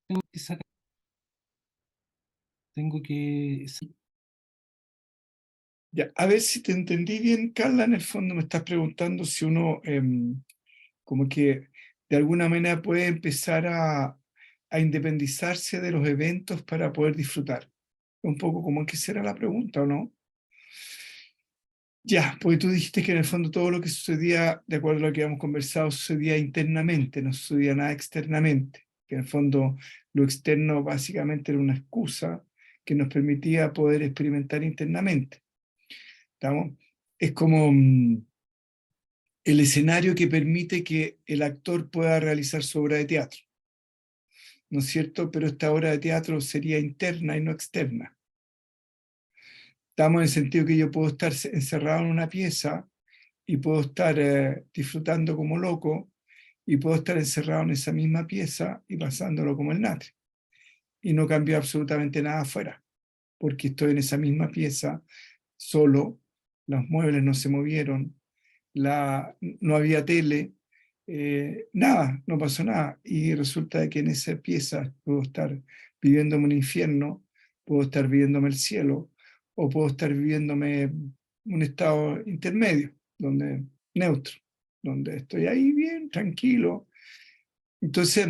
tengo que tengo que Ya, a ver si te entendí bien, Carla. En el fondo me estás preguntando si uno como que de alguna manera puede empezar a independizarse de los eventos para poder disfrutar. Un poco como que será la pregunta, ¿o no? Ya, porque tú dijiste que en el fondo todo lo que sucedía, de acuerdo a lo que habíamos conversado, sucedía internamente, no sucedía nada externamente. Que en el fondo lo externo básicamente era una excusa que nos permitía poder experimentar internamente. ¿Estamos? Es como el escenario que permite que el actor pueda realizar su obra de teatro, ¿no es cierto? Pero esta obra de teatro sería interna y no externa. Estamos en el sentido que yo puedo estar encerrado en una pieza y puedo estar disfrutando como loco y puedo estar encerrado en esa misma pieza y pasándolo como el natre. Y no cambió absolutamente nada afuera, porque estoy en esa misma pieza solo, los muebles no se movieron, no había tele, nada, no pasó nada. Y resulta de que en esa pieza puedo estar viviéndome un infierno, puedo estar viviéndome el cielo, o puedo estar viviéndome un estado intermedio, donde neutro, donde estoy ahí bien, tranquilo. Entonces,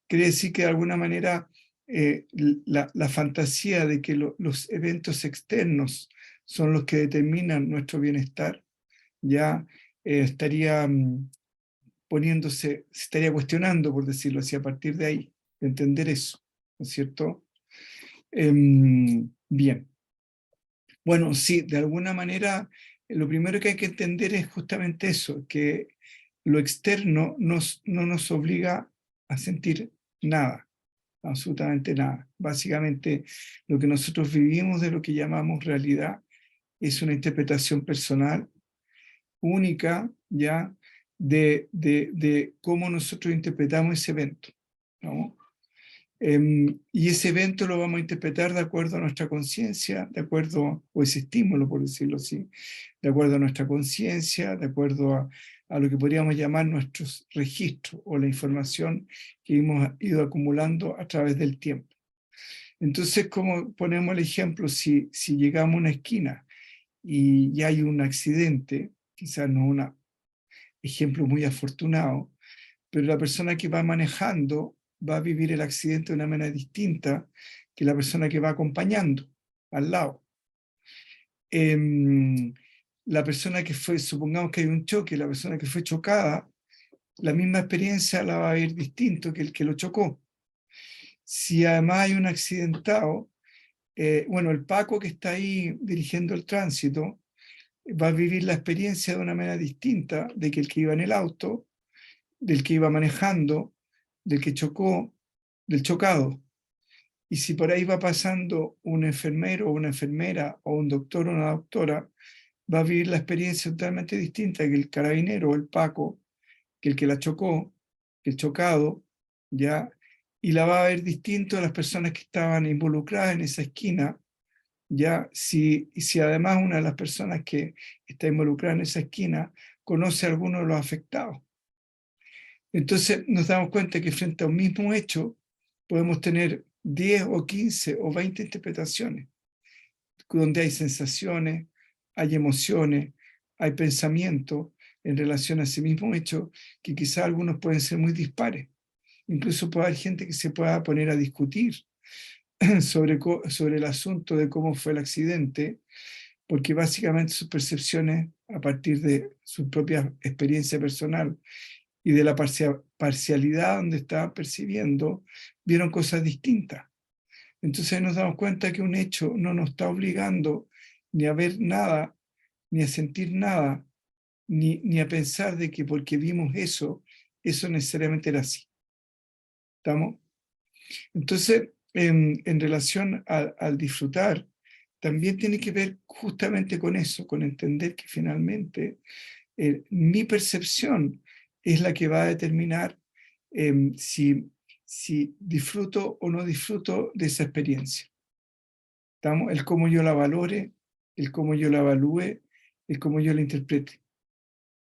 quiere decir que de alguna manera la fantasía de que los eventos externos son los que determinan nuestro bienestar, ya estaría se estaría cuestionando, por decirlo así, a partir de ahí, de entender eso, ¿no es cierto? Bien, bueno, sí, de alguna manera, lo primero que hay que entender es justamente eso, que lo externo no nos obliga a sentir nada, absolutamente nada. Básicamente, lo que nosotros vivimos de lo que llamamos realidad es una interpretación personal única, ¿ya? De cómo nosotros interpretamos ese evento, ¿no? Y ese evento lo vamos a interpretar de acuerdo a nuestra conciencia, de acuerdo, o ese estímulo, por decirlo así, de acuerdo a nuestra conciencia, de acuerdo a lo que podríamos llamar nuestros registros o la información que hemos ido acumulando a través del tiempo. Entonces, como ponemos el ejemplo, si llegamos a una esquina y hay un accidente, quizás no un ejemplo muy afortunado, pero la persona que va manejando va a vivir el accidente de una manera distinta que la persona que va acompañando al lado. Eh, la persona que fue, supongamos que hay un choque, la persona que fue chocada, la misma experiencia la va a vivir distinto que el que lo chocó. Si además hay un accidentado, bueno, el Paco que está ahí dirigiendo el tránsito va a vivir la experiencia de una manera distinta de que el que iba en el auto, del que iba manejando, del que chocó, del chocado. Y si por ahí va pasando un enfermero o una enfermera o un doctor o una doctora, va a vivir la experiencia totalmente distinta que el carabinero o el Paco, que el que la chocó, que el chocado, ¿ya? Y la va a ver distinto a las personas que estaban involucradas en esa esquina, ¿ya? Si además una de las personas que está involucrada en esa esquina conoce a alguno de los afectados. Entonces nos damos cuenta que frente a un mismo hecho podemos tener 10 o 15 o 20 interpretaciones, donde hay sensaciones, hay emociones, hay pensamientos en relación a ese mismo hecho, que quizás algunos pueden ser muy dispares. Incluso puede haber gente que se pueda poner a discutir sobre el asunto de cómo fue el accidente, porque básicamente sus percepciones, a partir de su propia experiencia personal y de la parcialidad donde estaban percibiendo, vieron cosas distintas. Entonces nos damos cuenta que un hecho no nos está obligando ni a ver nada, ni a sentir nada, ni a pensar de que porque vimos eso, eso necesariamente era así. ¿Estamos? Entonces, en relación al disfrutar, también tiene que ver justamente con eso, con entender que finalmente mi percepción es la que va a determinar si disfruto o no disfruto de esa experiencia. ¿Estamos? El cómo yo la valore, el cómo yo la evalúe, el cómo yo la interprete.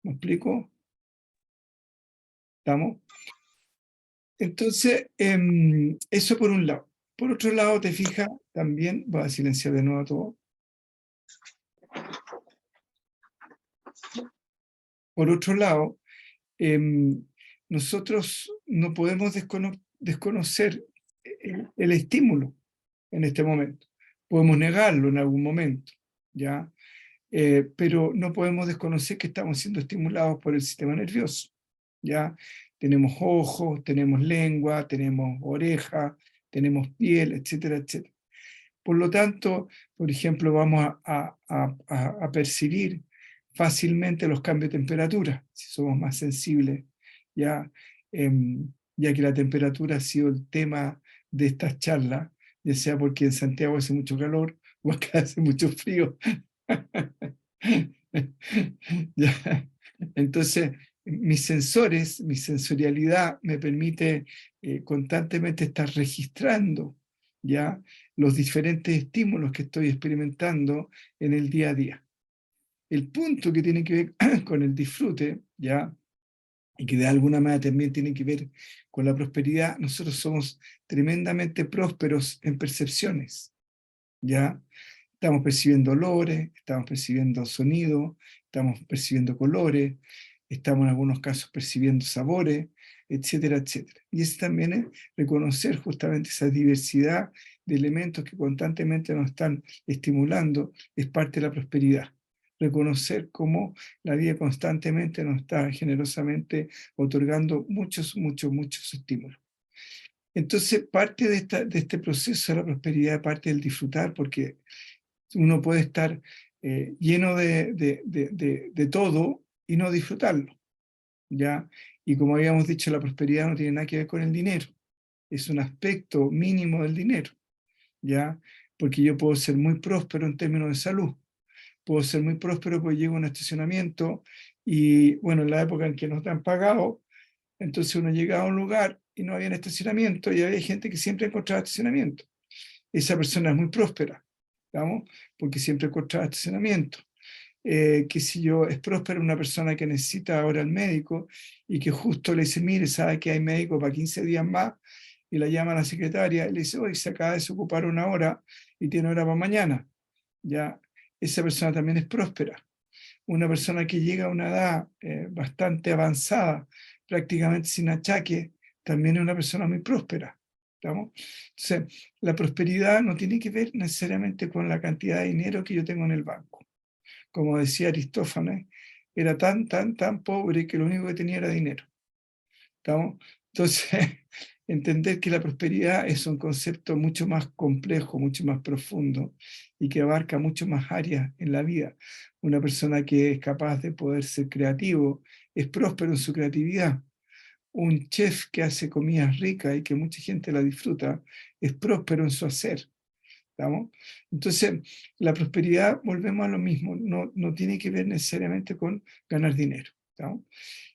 ¿Me explico? ¿Estamos? Entonces, eso por un lado. Por otro lado, te fijas, también, voy a silenciar de nuevo todo. Por otro lado, nosotros no podemos desconocer el estímulo en este momento. Podemos negarlo en algún momento, ¿ya? Pero no podemos desconocer que estamos siendo estimulados por el sistema nervioso, ¿ya? Tenemos ojos, tenemos lengua, tenemos oreja, tenemos piel, etcétera, etcétera. Por lo tanto, por ejemplo, vamos a percibir fácilmente los cambios de temperatura, si somos más sensibles, ya, ya que la temperatura ha sido el tema de estas charlas, ya sea porque en Santiago hace mucho calor o acá hace mucho frío. Ya. Entonces, mis sensores, mi sensorialidad me permite constantemente estar registrando ya los diferentes estímulos que estoy experimentando en el día a día. El punto que tiene que ver con el disfrute, ya, y que de alguna manera también tiene que ver con la prosperidad, nosotros somos tremendamente prósperos en percepciones, ya. Estamos percibiendo olores, estamos percibiendo sonido, estamos percibiendo colores, estamos en algunos casos percibiendo sabores, etcétera, etcétera. Y eso también es reconocer justamente esa diversidad de elementos que constantemente nos están estimulando, es parte de la prosperidad. Reconocer cómo la vida constantemente nos está generosamente otorgando muchos, muchos, muchos estímulos. Entonces, parte de este proceso de la prosperidad, parte del disfrutar, porque uno puede estar lleno de todo y no disfrutarlo, ¿ya? Y como habíamos dicho, la prosperidad no tiene nada que ver con el dinero, es un aspecto mínimo del dinero, ¿ya? Porque yo puedo ser muy próspero en términos de salud, puedo ser muy próspero porque llego a un estacionamiento y, bueno, en la época en que no te han pagado, entonces uno llegaba a un lugar y no había estacionamiento y había gente que siempre encontraba estacionamiento. Esa persona es muy próspera, ¿vamos? Porque siempre encontraba estacionamiento. Que si yo, es próspera una persona que necesita ahora al médico y que justo le dice, mire, sabe que hay médico para 15 días más, y la llama a la secretaria y le dice, hoy se acaba de desocupar una hora y tiene hora para mañana. Ya, esa persona también es próspera. Una persona que llega a una edad bastante avanzada, prácticamente sin achaque, también es una persona muy próspera. ¿Estamos? Entonces, la prosperidad no tiene que ver necesariamente con la cantidad de dinero que yo tengo en el banco. Como decía Aristófanes, era tan, tan, tan pobre que lo único que tenía era dinero. ¿Estamos? Entonces, entender que la prosperidad es un concepto mucho más complejo, mucho más profundo y que abarca mucho más áreas en la vida. Una persona que es capaz de poder ser creativo es próspero en su creatividad. Un chef que hace comidas ricas y que mucha gente la disfruta es próspero en su hacer. ¿Estamos? Entonces, la prosperidad, volvemos a lo mismo, no tiene que ver necesariamente con ganar dinero. ¿Estamos?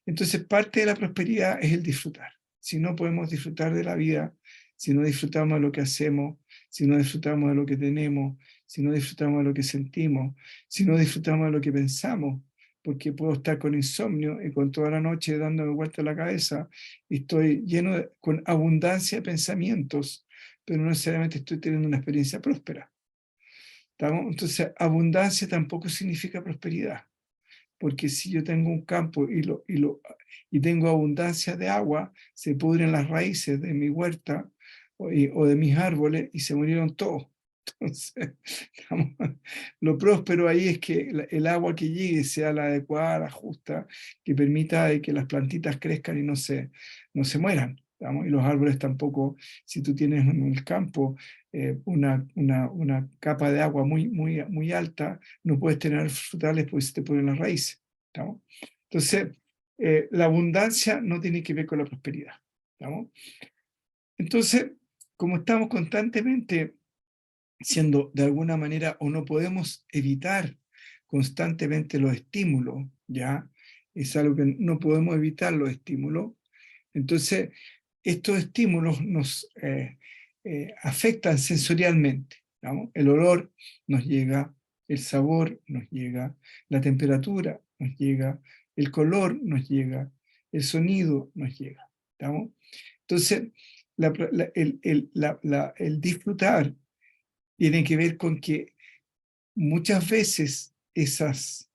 Entonces, parte de la prosperidad es el disfrutar. Si no podemos disfrutar de la vida, si no disfrutamos de lo que hacemos, si no disfrutamos de lo que tenemos, si no disfrutamos de lo que sentimos, si no disfrutamos de lo que pensamos, porque puedo estar con insomnio y con toda la noche dándome vuelta la cabeza y estoy con abundancia de pensamientos, pero no necesariamente estoy teniendo una experiencia próspera. ¿Estamos? Entonces, abundancia tampoco significa prosperidad, porque si yo tengo un campo y tengo abundancia de agua, se pudren las raíces de mi huerta o de mis árboles y se murieron todos. Entonces, digamos, lo próspero ahí es que el agua que llegue sea la adecuada, la justa, que permita que las plantitas crezcan y no se mueran. Digamos, y los árboles tampoco, si tú tienes en el campo una capa de agua muy, muy, muy alta, no puedes tener frutales porque se te ponen las raíces. ¿Estamos? Entonces, la abundancia no tiene que ver con la prosperidad. ¿Estamos? Entonces, como estamos constantemente siendo de alguna manera, o no podemos evitar constantemente los estímulos, ¿ya? Es algo que no podemos evitar los estímulos. Entonces, estos estímulos nos afectan sensorialmente, ¿no? El olor nos llega, el sabor nos llega, la temperatura nos llega, el color nos llega, el sonido nos llega, ¿no? Entonces, el disfrutar tiene que ver con que muchas veces estos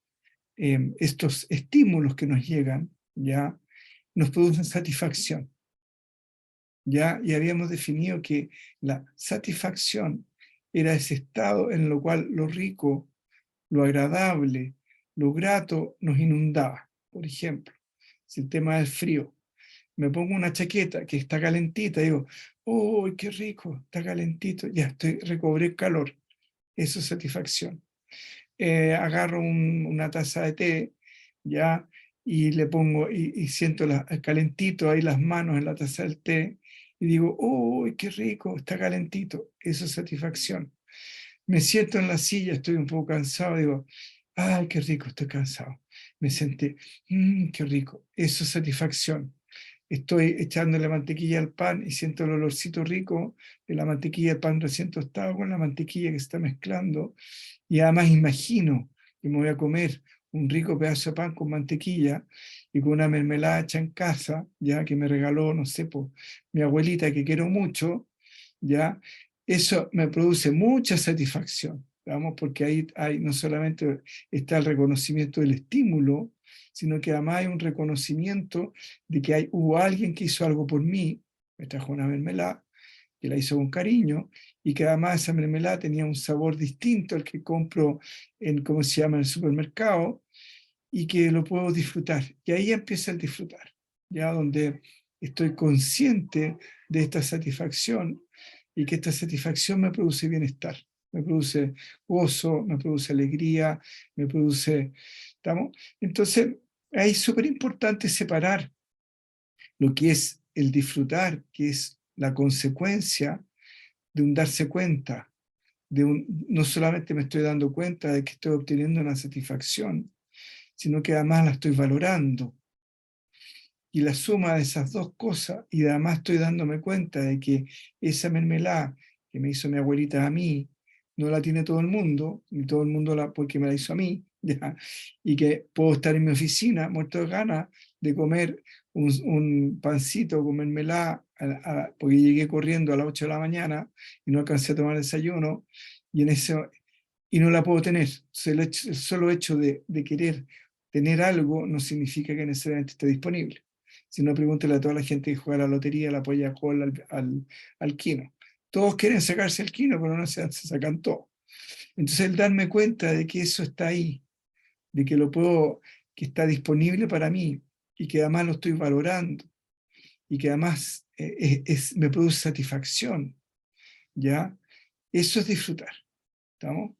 estímulos que nos llegan, ¿ya?, nos producen satisfacción. ¿Ya? Y habíamos definido que la satisfacción era ese estado en lo cual lo rico, lo agradable, lo grato nos inundaba. Por ejemplo, si el tema del frío, me pongo una chaqueta que está calentita, digo, ¡oh, qué rico! Está calentito, ya recobré calor. Eso es satisfacción. Agarro una taza de té, ya, y le pongo, y siento calentito ahí las manos en la taza del té, y digo, ¡uy, qué rico! Está calentito. Eso es satisfacción. Me siento en la silla, estoy un poco cansado, digo, ¡ay, qué rico! Estoy cansado. Me senté, qué rico. Eso es satisfacción. Estoy echándole mantequilla al pan y siento el olorcito rico de la mantequilla del pan recién tostado con la mantequilla que se está mezclando. Y además imagino que me voy a comer un rico pedazo de pan con mantequilla y con una mermelada hecha en casa, ya que me regaló, no sé, pues, mi abuelita que quiero mucho, ya, eso me produce mucha satisfacción, vamos, porque ahí no solamente está el reconocimiento del estímulo, sino que además hay un reconocimiento de que hubo alguien que hizo algo por mí, me trajo una mermelada, que la hizo con cariño, y que además esa mermelada tenía un sabor distinto al que compro en, ¿cómo se llama?, en el supermercado, y que lo puedo disfrutar. Y ahí empieza el disfrutar, ya donde estoy consciente de esta satisfacción, y que esta satisfacción me produce bienestar, me produce gozo, me produce alegría, me produce... ¿Estamos? Entonces, ahí es súper importante separar lo que es el disfrutar, que es la consecuencia de un darse cuenta, no solamente me estoy dando cuenta de que estoy obteniendo una satisfacción, sino que además la estoy valorando. Y la suma de esas dos cosas, y además estoy dándome cuenta de que esa mermelada que me hizo mi abuelita a mí, no la tiene todo el mundo, ni todo el mundo porque me la hizo a mí, ¿ya? Y que puedo estar en mi oficina muerto de ganas de comer un pancito con mermelada, porque llegué corriendo a las 8 de la mañana y no alcancé a tomar desayuno, y no la puedo tener. El solo hecho de querer tener algo no significa que necesariamente esté disponible. Si no, pregúntale a toda la gente que juega a la lotería, la Pollacol, al Kino. Todos quieren sacarse el Kino, pero no se sacan todo. Entonces, el darme cuenta de que eso está ahí, de que que está disponible para mí, y que además lo estoy valorando, y que además me produce satisfacción, ¿ya? Eso es disfrutar, ¿estamos?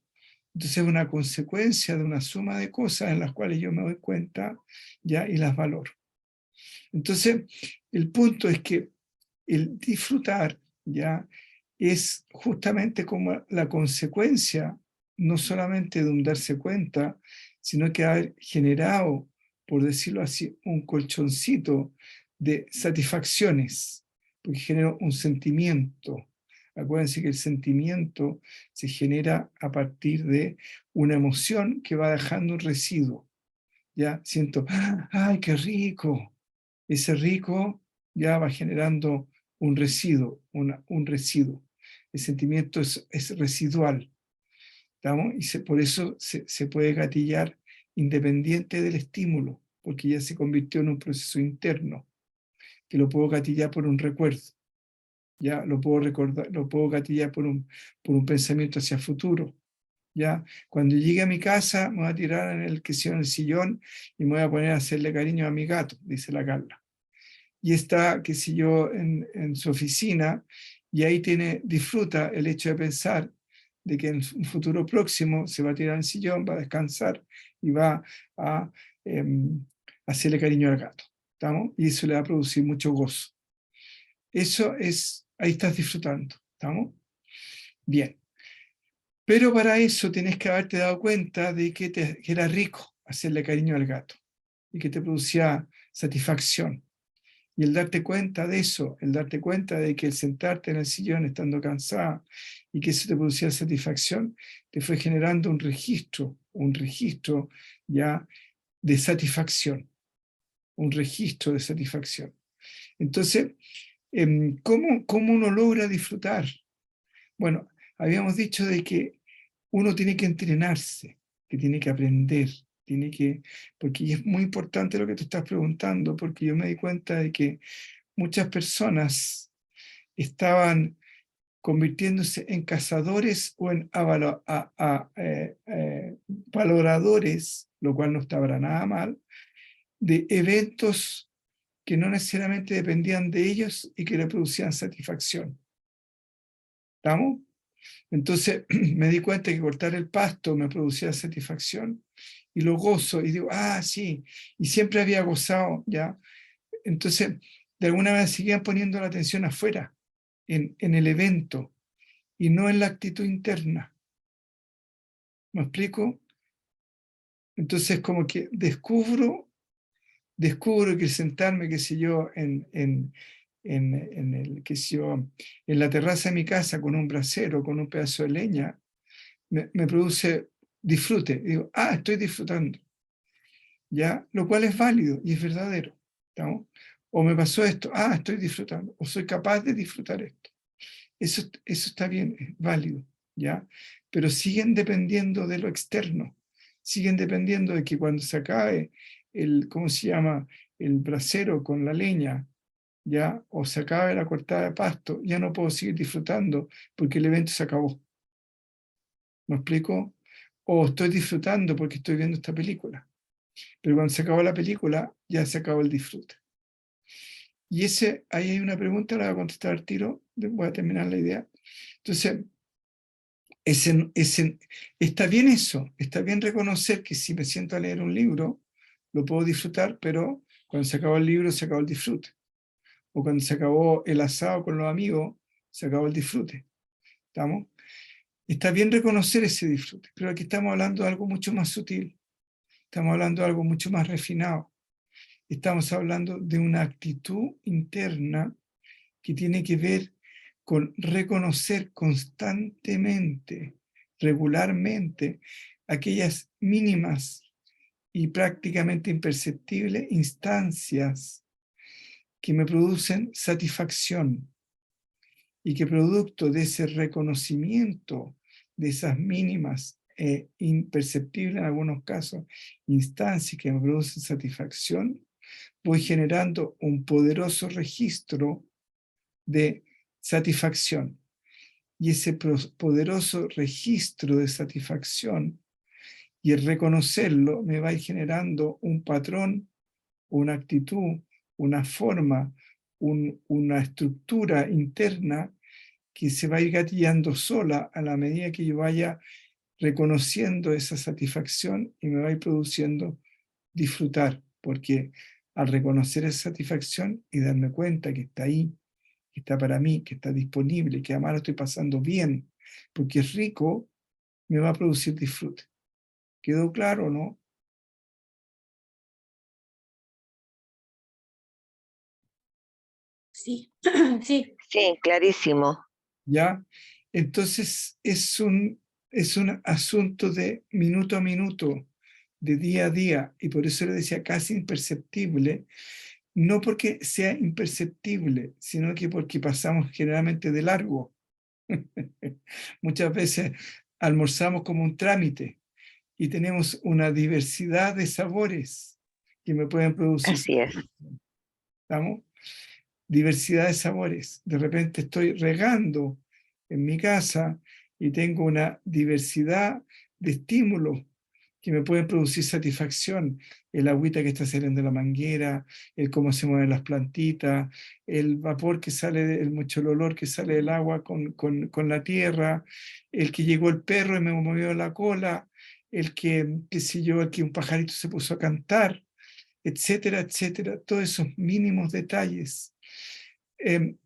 Entonces es una consecuencia de una suma de cosas en las cuales yo me doy cuenta, ¿ya?, y las valoro. Entonces, el punto es que el disfrutar, ¿ya?, es justamente como la consecuencia, no solamente de un darse cuenta, sino que haber generado, por decirlo así, un colchoncito de satisfacciones, porque genera un sentimiento. Acuérdense que el sentimiento se genera a partir de una emoción que va dejando un residuo. Ya siento, ¡ay, qué rico! Ese rico ya va generando un residuo, un residuo. El sentimiento es residual, ¿estamos? Y por eso se puede gatillar independiente del estímulo, porque ya se convirtió en un proceso interno, que lo puedo gatillar por un recuerdo, ya lo puedo recordar, lo puedo gatillar por un pensamiento hacia el futuro. ¿Ya? Cuando llegue a mi casa, me voy a tirar en el sillón y me voy a poner a hacerle cariño a mi gato, dice la Carla. Y está, qué sé yo, en su oficina, y ahí disfruta el hecho de pensar de que en un futuro próximo se va a tirar en el sillón, va a descansar y va a hacerle cariño al gato. ¿Estamos? Y eso le va a producir mucho gozo. Eso es, ahí estás disfrutando. ¿Estamos? Bien. Pero para eso tienes que haberte dado cuenta de que era rico hacerle cariño al gato y que te producía satisfacción. Y el darte cuenta de eso, el darte cuenta de que el sentarte en el sillón estando cansada y que eso te producía satisfacción, te fue generando un registro ya de satisfacción, un registro de satisfacción. Entonces, ¿Cómo uno logra disfrutar? Bueno, habíamos dicho de que uno tiene que entrenarse, que tiene que aprender, porque es muy importante lo que tú estás preguntando, porque yo me di cuenta de que muchas personas estaban convirtiéndose en cazadores o en valoradores, lo cual no estaba para nada mal, de eventos que no necesariamente dependían de ellos y que le producían satisfacción. ¿Estamos? Entonces me di cuenta que cortar el pasto me producía satisfacción y lo gozo y digo, ah, sí, y siempre había gozado, ¿ya? Entonces, de alguna manera seguían poniendo la atención afuera, en el evento y no en la actitud interna. ¿Me explico? Entonces, como que descubro que sentarme, qué sé yo, qué sé yo, en la terraza de mi casa con un brasero, con un pedazo de leña, me produce disfrute. Digo, ah, estoy disfrutando, ¿ya? Lo cual es válido y es verdadero, ¿no? O me pasó esto, ah, estoy disfrutando, o soy capaz de disfrutar esto. Eso está bien, es válido, ¿ya? Pero siguen dependiendo de lo externo, siguen dependiendo de que cuando se acabe ¿cómo se llama? El brasero con la leña, ¿ya? O se acabe la cortada de pasto, ya no puedo seguir disfrutando porque el evento se acabó. ¿Me explico? O estoy disfrutando porque estoy viendo esta película. Pero cuando se acabó la película, ya se acabó el disfrute. Y ahí hay una pregunta, la voy a contestar al tiro, voy a terminar la idea. Entonces, está bien eso, está bien reconocer que si me siento a leer un libro, lo puedo disfrutar, pero cuando se acabó el libro, se acabó el disfrute. O cuando se acabó el asado con los amigos, se acabó el disfrute. ¿Estamos? Está bien reconocer ese disfrute, pero aquí estamos hablando de algo mucho más sutil, estamos hablando de algo mucho más refinado, estamos hablando de una actitud interna que tiene que ver con reconocer constantemente, regularmente, aquellas mínimas y prácticamente imperceptibles instancias que me producen satisfacción y que producto de ese reconocimiento de esas mínimas e imperceptibles en algunos casos instancias que me producen satisfacción, voy generando un poderoso registro de satisfacción. Y ese poderoso registro de satisfacción y el reconocerlo me va a ir generando un patrón, una actitud, una forma, una estructura interna que se va a ir gatillando sola a la medida que yo vaya reconociendo esa satisfacción y me va a ir produciendo disfrutar, porque al reconocer esa satisfacción y darme cuenta que está ahí, que está para mí, que está disponible, que además lo estoy pasando bien, porque es rico, me va a producir disfrute. ¿Quedó claro, no? Sí, sí. Sí, clarísimo. ¿Ya? Entonces es un asunto de minuto a minuto, de día a día, y por eso le decía casi imperceptible, no porque sea imperceptible, sino que porque pasamos generalmente de largo. Muchas veces almorzamos como un trámite y tenemos una diversidad de sabores que me pueden producir Así es. satisfacción. ¿Estamos? Diversidad de sabores. De repente estoy regando en mi casa y tengo una diversidad de estímulos que me pueden producir satisfacción. El agüita que está saliendo de la manguera, el cómo se mueven las plantitas, el vapor que sale, mucho el olor que sale del agua con la tierra, el que llegó el perro y me movió la cola, qué sé yo, el que un pajarito se puso a cantar, etcétera, etcétera. Todos esos mínimos detalles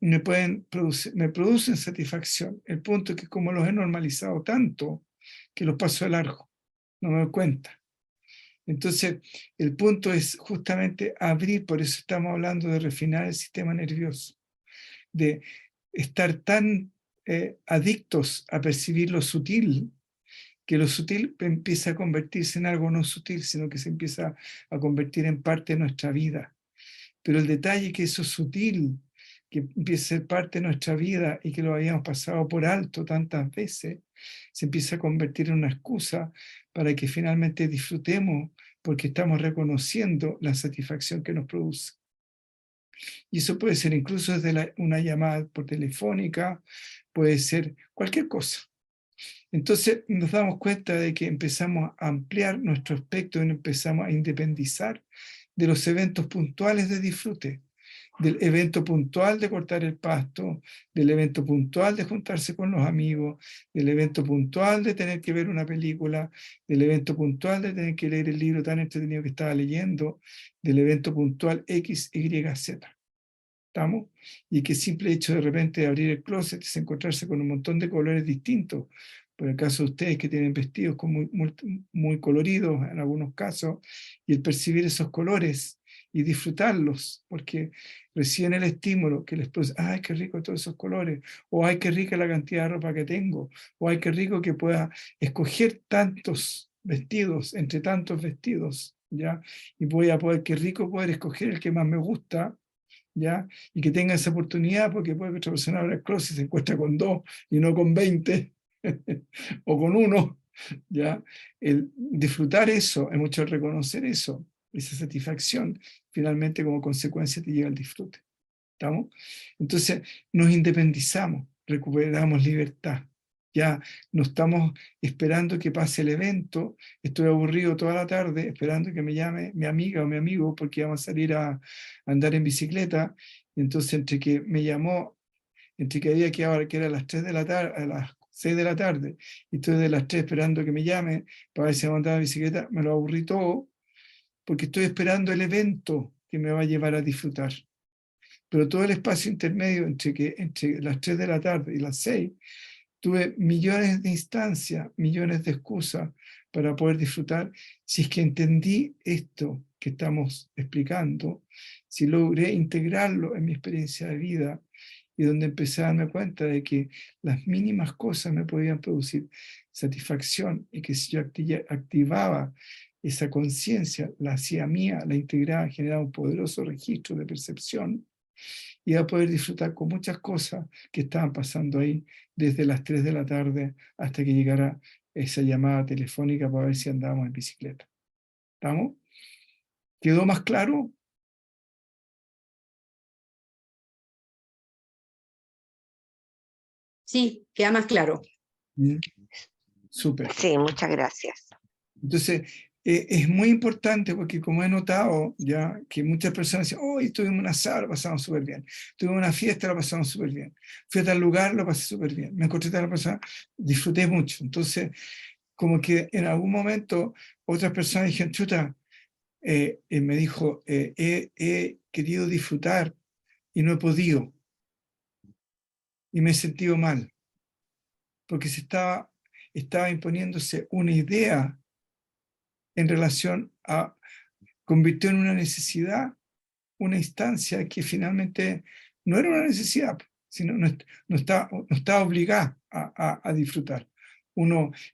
me producen satisfacción. El punto es que como los he normalizado tanto, que los paso de largo, no me doy cuenta. Entonces, el punto es justamente abrir, por eso estamos hablando de refinar el sistema nervioso, de estar tan adictos a percibir lo sutil, que lo sutil empieza a convertirse en algo no sutil, sino que se empieza a convertir en parte de nuestra vida. Pero el detalle es que eso sutil que empieza a ser parte de nuestra vida y que lo habíamos pasado por alto tantas veces, se empieza a convertir en una excusa para que finalmente disfrutemos porque estamos reconociendo la satisfacción que nos produce. Y eso puede ser incluso desde una llamada por telefónica, puede ser cualquier cosa. Entonces nos damos cuenta de que empezamos a ampliar nuestro espectro y empezamos a independizar de los eventos puntuales de disfrute, del evento puntual de cortar el pasto, del evento puntual de juntarse con los amigos, del evento puntual de tener que ver una película, del evento puntual de tener que leer el libro tan entretenido que estaba leyendo, del evento puntual X, Y, Z. ¿Estamos? Y que simple hecho de repente de abrir el closet es encontrarse con un montón de colores distintos. Por el caso de ustedes que tienen vestidos muy coloridos en algunos casos, y el percibir esos colores y disfrutarlos, porque reciben el estímulo que les produce, ¡ay, qué rico todos esos colores! O ¡ay, qué rica la cantidad de ropa que tengo! O ¡ay, qué rico que pueda escoger tantos vestidos entre tantos vestidos! ¿Ya? Y voy a poder, qué rico poder escoger el que más me gusta, ¿ya? Y que tenga esa oportunidad, porque puede que otra persona abra el closet y se encuentra con 2 y no con 20 o con 1, ¿ya? El disfrutar eso, es mucho el reconocer eso, esa satisfacción, finalmente como consecuencia te llega el disfrute. ¿Estamos? Entonces nos independizamos, recuperamos libertad. Ya no estamos esperando que pase el evento, estoy aburrido toda la tarde esperando que me llame mi amiga o mi amigo porque vamos a salir a andar en bicicleta. Y entonces entre que me llamó, entre que había que era a las 3 de la tarde, a las 6 de la tarde, y estoy de las 3 esperando que me llame para ver si vamos a andar en bicicleta, me lo aburrí todo porque estoy esperando el evento que me va a llevar a disfrutar. Pero todo el espacio intermedio entre las 3 de la tarde y las 6, tuve millones de instancias, millones de excusas para poder disfrutar. Si es que entendí esto que estamos explicando, si logré integrarlo en mi experiencia de vida, y donde empecé a darme cuenta de que las mínimas cosas me podían producir satisfacción, y que si yo activaba esa conciencia, la hacía mía, la integraba, generaba un poderoso registro de percepción, y a poder disfrutar con muchas cosas que estaban pasando ahí desde las 3 de la tarde hasta que llegara esa llamada telefónica para ver si andábamos en bicicleta. ¿Estamos? ¿Quedó más claro? Sí, queda más claro. Súper. Sí, muchas gracias. Entonces, es muy importante porque como he notado ya que muchas personas dicen, hoy tuvimos un asado, lo pasamos súper bien. Tuvimos una fiesta, lo pasamos súper bien. Fui a tal lugar, lo pasé súper bien. Me encontré a tal persona, disfruté mucho. Entonces, como que en algún momento otras personas dijeron, chuta, me dijo, he querido disfrutar y no he podido. Y me he sentido mal. Porque estaba imponiéndose una idea en relación a, convirtió en una necesidad, una instancia que finalmente no era una necesidad, sino no está obligada a disfrutar.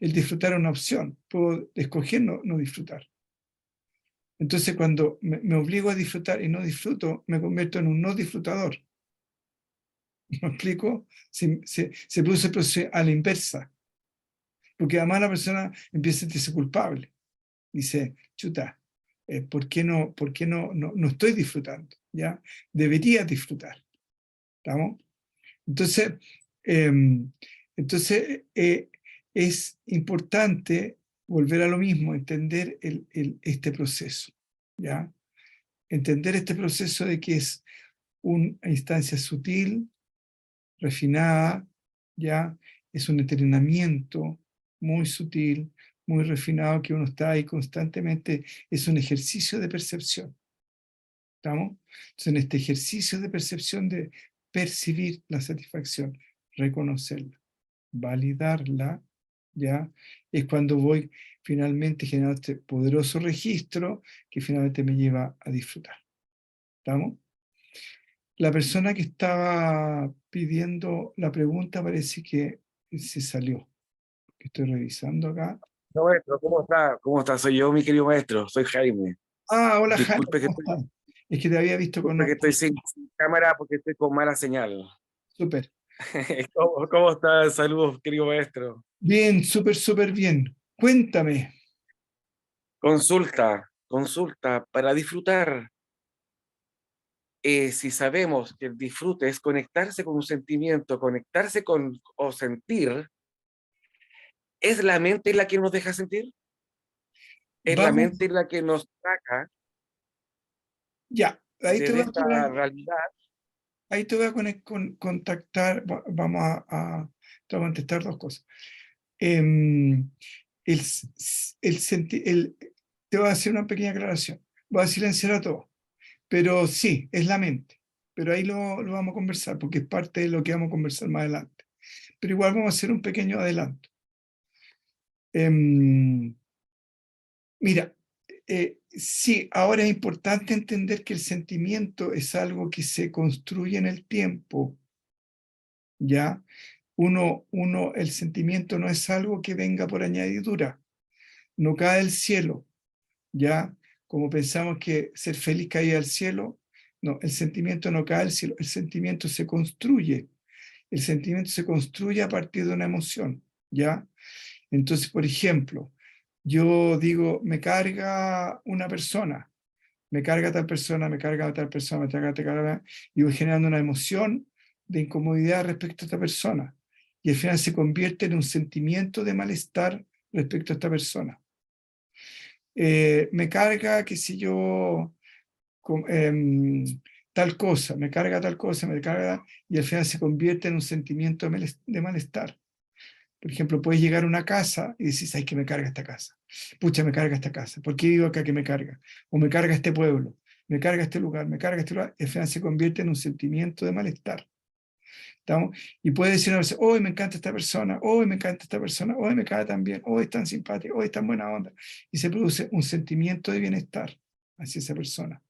El disfrutar es una opción, puedo escoger no disfrutar. Entonces cuando me obligo a disfrutar y no disfruto, me convierto en un no disfrutador. ¿Me explico? Se produce el proceso a la inversa. Porque además la persona empieza a sentirse culpable. Dice, chuta, ¿por qué no estoy disfrutando? ¿Ya? Debería disfrutar. ¿Estamos? Entonces, eh, es importante volver a lo mismo, entender este proceso. ¿Ya? Entender este proceso de que es una instancia sutil, refinada, ¿ya? Es un entrenamiento muy sutil, muy refinado, que uno está ahí constantemente, es un ejercicio de percepción. ¿Estamos? Entonces, en este ejercicio de percepción, de percibir la satisfacción, reconocerla, validarla, ¿ya? Es cuando voy finalmente generando este poderoso registro que finalmente me lleva a disfrutar. ¿Estamos? La persona que estaba pidiendo la pregunta parece que se salió. Estoy revisando acá. No, maestro, ¿cómo está? ¿Cómo está? Soy yo, mi querido maestro. Soy Jaime. Ah, hola Jaime, Disculpe que ¿cómo estás? Es que te había visto con Porque otro. estoy sin cámara, porque estoy con mala señal. Súper. ¿Cómo estás? Saludos, querido maestro. Bien, súper, súper bien. Cuéntame. Consulta para disfrutar. Si sabemos que el disfrute es conectarse con un sentimiento, conectarse con o sentir, ¿es la mente la que nos deja sentir? ¿Es la Vamos, mente la que nos saca ya. de esta realidad? Ahí te voy a contactar. Vamos te voy a contestar dos cosas. Em, el, te voy a hacer una pequeña aclaración. Voy a silenciar a todos. Pero sí, es la mente. Pero ahí lo vamos a conversar porque es parte de lo que vamos a conversar más adelante. Pero igual vamos a hacer un pequeño adelanto. Em, Mira, sí, ahora es importante entender que el sentimiento es algo que se construye en el tiempo, ¿ya? El sentimiento no es algo que venga por añadidura, no cae del cielo, ¿ya? Como pensamos que ser feliz cae del cielo, no, el sentimiento no cae del cielo, el sentimiento se construye a partir de una emoción, ¿ya? Entonces, por ejemplo, yo digo, me carga una persona, me carga tal persona, me carga tal persona, me carga, y voy generando una emoción de incomodidad respecto a esta persona. Y al final se convierte en un sentimiento de malestar respecto a esta persona. Me carga, qué sé yo, tal cosa, me carga tal cosa, me carga, y al final se convierte en un sentimiento de malestar. Por ejemplo, puedes llegar a una casa y decís, ay, que me carga esta casa. Pucha, me carga esta casa. ¿Por qué vivo acá que me carga? O me carga este pueblo, me carga este lugar, me carga este lugar. Y al final se convierte en un sentimiento de malestar. ¿Estamos? Y puedes decir una vez, hoy me encanta esta persona, hoy me encanta esta persona, hoy me cae tan bien, hoy es tan simpática, hoy es tan buena onda. Y se produce un sentimiento de bienestar hacia esa persona.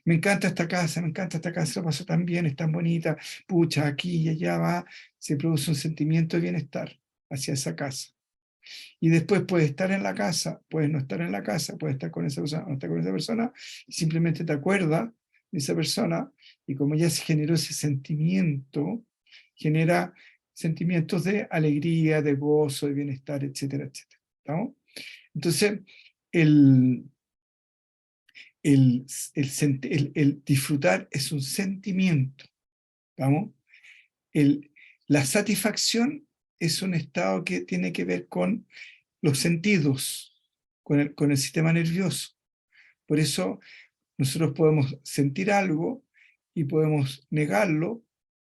Me encanta esta casa, lo paso tan bien, es tan bonita, pucha, aquí y allá va, se produce un sentimiento de bienestar hacia esa casa. Y después puedes estar en la casa, puedes no estar en la casa, puedes estar con esa persona, no estar con esa persona, y simplemente te acuerdas de esa persona, y como ya se generó ese sentimiento, genera sentimientos de alegría, de gozo, de bienestar, etcétera, etcétera. ¿Estamos? Entonces, el, el disfrutar es un sentimiento. ¿Estamos? El, la satisfacción es un estado que tiene que ver con los sentidos, con el sistema nervioso. Por eso nosotros podemos sentir algo y podemos negarlo,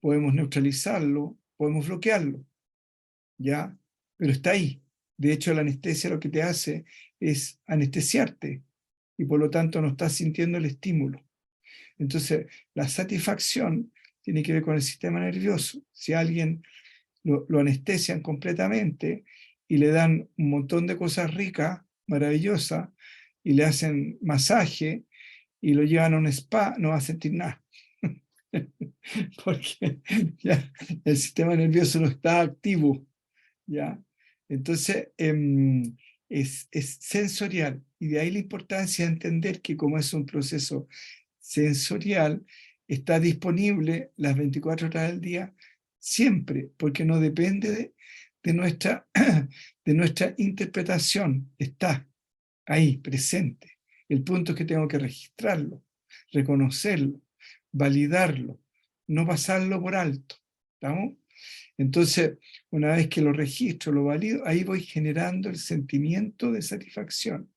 podemos neutralizarlo, podemos bloquearlo, ¿ya? Pero está ahí. De hecho, la anestesia lo que te hace es anestesiarte y por lo tanto no estás sintiendo el estímulo. Entonces, la satisfacción tiene que ver con el sistema nervioso. Si a alguien lo anestesian completamente y le dan un montón de cosas ricas, maravillosas, y le hacen masaje y lo llevan a un spa, no va a sentir nada. Porque ya el sistema nervioso no está activo. ¿Ya? Entonces, es sensorial. Y de ahí la importancia de entender que como es un proceso sensorial, está disponible las 24 horas del día siempre, porque no depende de nuestra, de nuestra interpretación. Está ahí, presente. El punto es que tengo que registrarlo, reconocerlo, validarlo, no pasarlo por alto. ¿Estamos? Entonces, una vez que lo registro, lo valido, ahí voy generando el sentimiento de satisfacción.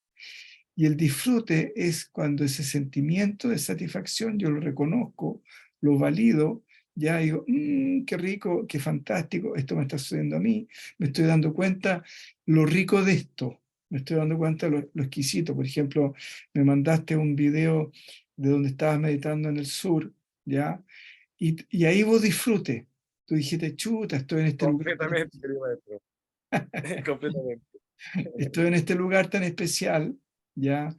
Y el disfrute es cuando ese sentimiento de satisfacción yo lo reconozco, lo valido, ya digo, qué rico, qué fantástico, esto me está sucediendo a mí, me estoy dando cuenta lo rico de esto, me estoy dando cuenta lo exquisito. Por ejemplo, me mandaste un video de donde estabas meditando en el sur, ¿ya? Y ahí vos disfrute. Tú dijiste, chuta, estoy en este lugar tan, Completamente, querido maestro. Completamente. estoy en este lugar tan especial, ¿ya?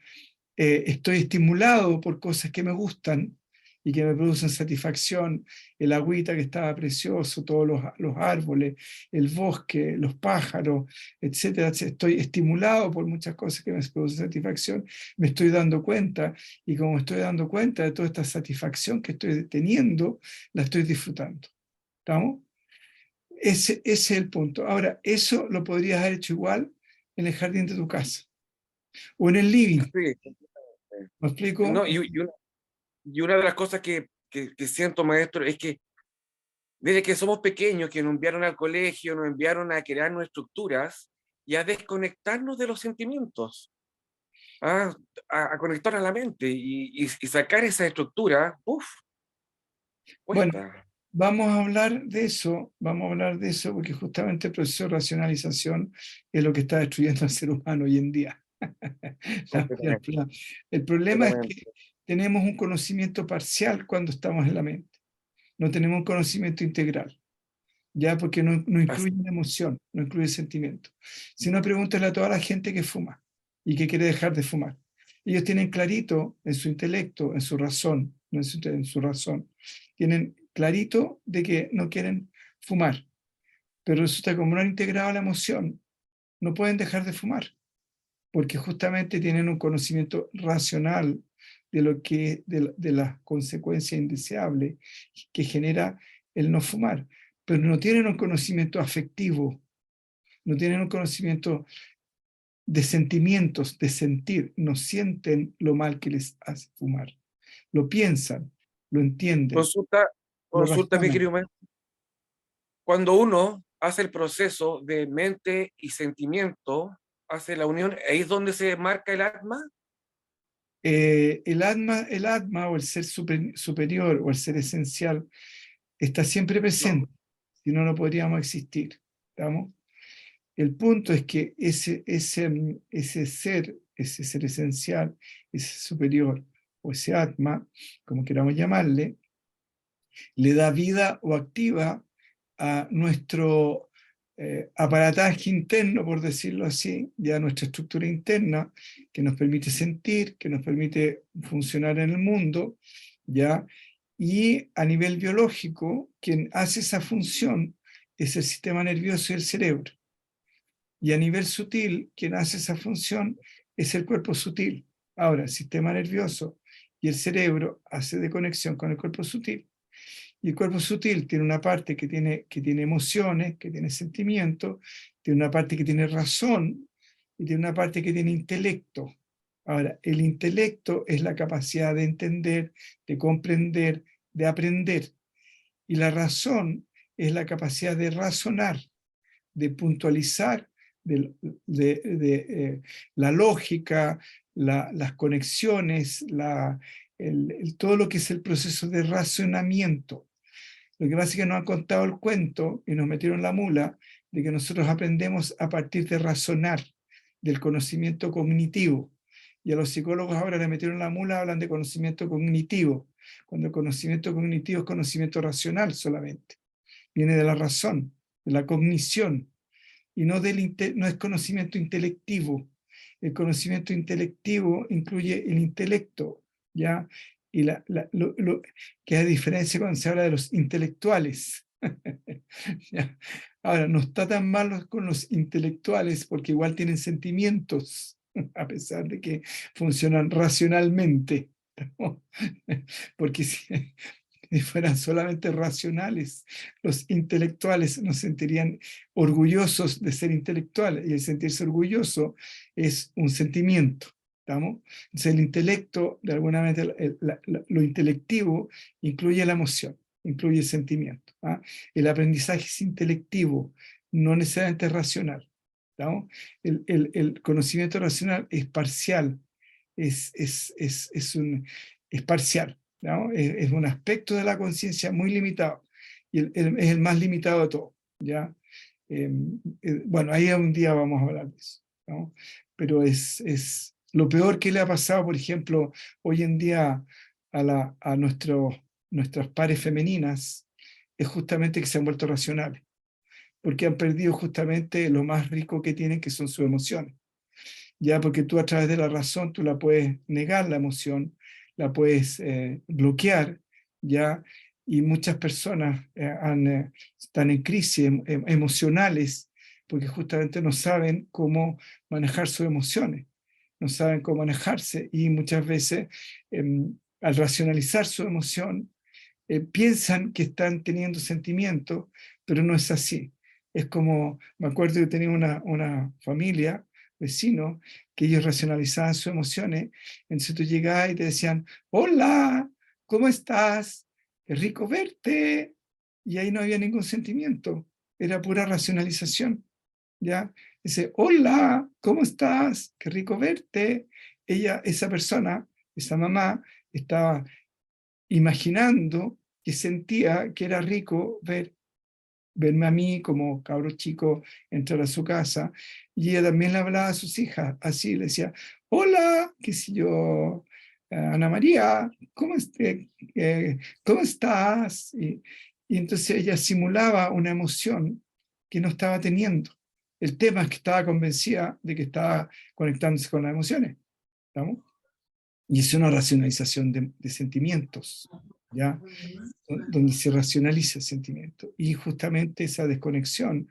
Estoy estimulado por cosas que me gustan, y que me producen satisfacción, el agüita que estaba precioso, todos los árboles, el bosque, los pájaros, etcétera, etcétera. Estoy estimulado por muchas cosas que me producen satisfacción, me estoy dando cuenta, y como estoy dando cuenta de toda esta satisfacción que estoy teniendo, la estoy disfrutando. ¿Estamos? Ese es el punto. Ahora, eso lo podrías haber hecho igual en el jardín de tu casa o en el living. Sí, ¿Me explico? no, y una de las cosas que siento, maestro, es que desde que somos pequeños, que nos enviaron al colegio, nos enviaron a crear nuevas estructuras y a desconectarnos de los sentimientos, a, a conectar a la mente y sacar esa estructura, uff, Bueno, cuesta. vamos a hablar de eso porque justamente el proceso de racionalización es lo que está destruyendo al ser humano hoy en día. Completamente, El problema es que completamente. tenemos un conocimiento parcial cuando estamos en la mente, no tenemos un conocimiento integral. Ya porque no Así- incluye una emoción, no incluye sentimiento. Si no, pregúntale a toda la gente que fuma y que quiere dejar de fumar. Ellos tienen clarito en su intelecto, en su razón, no en su razón, tienen clarito de que no quieren fumar, pero resulta que como no han integrado la emoción, no pueden dejar de fumar, porque justamente tienen un conocimiento racional de lo que de las consecuencias indeseables que genera el no fumar, pero no tienen un conocimiento afectivo, no tienen un conocimiento de sentimientos, de sentir, no sienten lo mal que les hace fumar, lo piensan, lo entienden, Consulta, lo consulta, mi razonan. querido maestro. Cuando uno hace el proceso de mente y sentimiento, hace la unión, ahí es donde se marca el alma. El atma o el ser superior o el ser esencial está siempre No, presente, si no, no podríamos existir. ¿Estamos? El punto es que ese ser esencial, ese superior o ese atma, como queramos llamarle, le da vida o activa a nuestro aparataje interno, por decirlo así, ya nuestra estructura interna, que nos permite sentir, que nos permite funcionar en el mundo, ya. Y a nivel biológico, quien hace esa función es el sistema nervioso y el cerebro. Y a nivel sutil, quien hace esa función es el cuerpo sutil. Ahora, el sistema nervioso y el cerebro hace de conexión con el cuerpo sutil. Y el cuerpo sutil tiene una parte que tiene emociones, que tiene sentimientos, tiene una parte que tiene razón y tiene una parte que tiene intelecto. Ahora, el intelecto es la capacidad de entender, de comprender, de aprender. Y la razón es la capacidad de razonar, de puntualizar de la lógica, las conexiones, todo lo que es el proceso de racionamiento. Lo que pasa es que nos han contado el cuento y nos metieron la mula de que nosotros aprendemos a partir de razonar, del conocimiento cognitivo. Y a los psicólogos ahora le metieron la mula, hablan de conocimiento cognitivo, cuando el conocimiento cognitivo es conocimiento racional solamente. Viene de la razón, de la cognición, y no es conocimiento intelectivo. El conocimiento intelectivo incluye el intelecto, ¿ya? Y que a diferencia cuando se habla de los intelectuales. ¿Ya? Ahora, no está tan mal con los intelectuales porque igual tienen sentimientos, a pesar de que funcionan racionalmente. ¿No? Porque si fueran solamente racionales, los intelectuales nos sentirían orgullosos de ser intelectuales, y el sentirse orgulloso es un sentimiento. ¿Estamos? Entonces el intelecto, de alguna manera, lo intelectivo incluye la emoción, incluye el sentimiento. ¿Ah? El aprendizaje es intelectivo, no necesariamente racional. ¿Estamos? El conocimiento racional es parcial, es parcial. ¿No? Es un aspecto de la conciencia muy limitado y es el más limitado de todo. ¿Ya? Bueno, ahí un día vamos a hablar de eso. ¿No? Pero es lo peor que le ha pasado, por ejemplo, hoy en día a nuestras pares femeninas es justamente que se han vuelto racionales, porque han perdido justamente lo más rico que tienen, que son sus emociones. Ya, porque tú a través de la razón tú la puedes negar la emoción, la puedes bloquear, ¿ya? Y muchas personas están en crisis emocionales porque justamente no saben cómo manejar sus emociones, no saben cómo manejarse y muchas veces al racionalizar su emoción piensan que están teniendo sentimientos, pero no es así. Es como, me acuerdo que tenía una familia, vecinos, que ellos racionalizaban sus emociones, entonces tú llegabas y te decían, hola, ¿cómo estás? Qué rico verte. Y ahí no había ningún sentimiento, era pura racionalización, ¿ya? Dice, hola, ¿cómo estás? Qué rico verte. Esa persona, esa mamá, estaba imaginando que sentía que era rico verme a mí como cabro chico entrar a su casa, y ella también le hablaba a sus hijas, así le decía, hola, qué sé yo, Ana María, ¿cómo estás? Y entonces ella simulaba una emoción que no estaba teniendo. El tema es que estaba convencida de que estaba conectándose con las emociones, ¿estamos? Y es una racionalización de sentimientos, ¿ya? Donde se racionaliza el sentimiento. Y justamente esa desconexión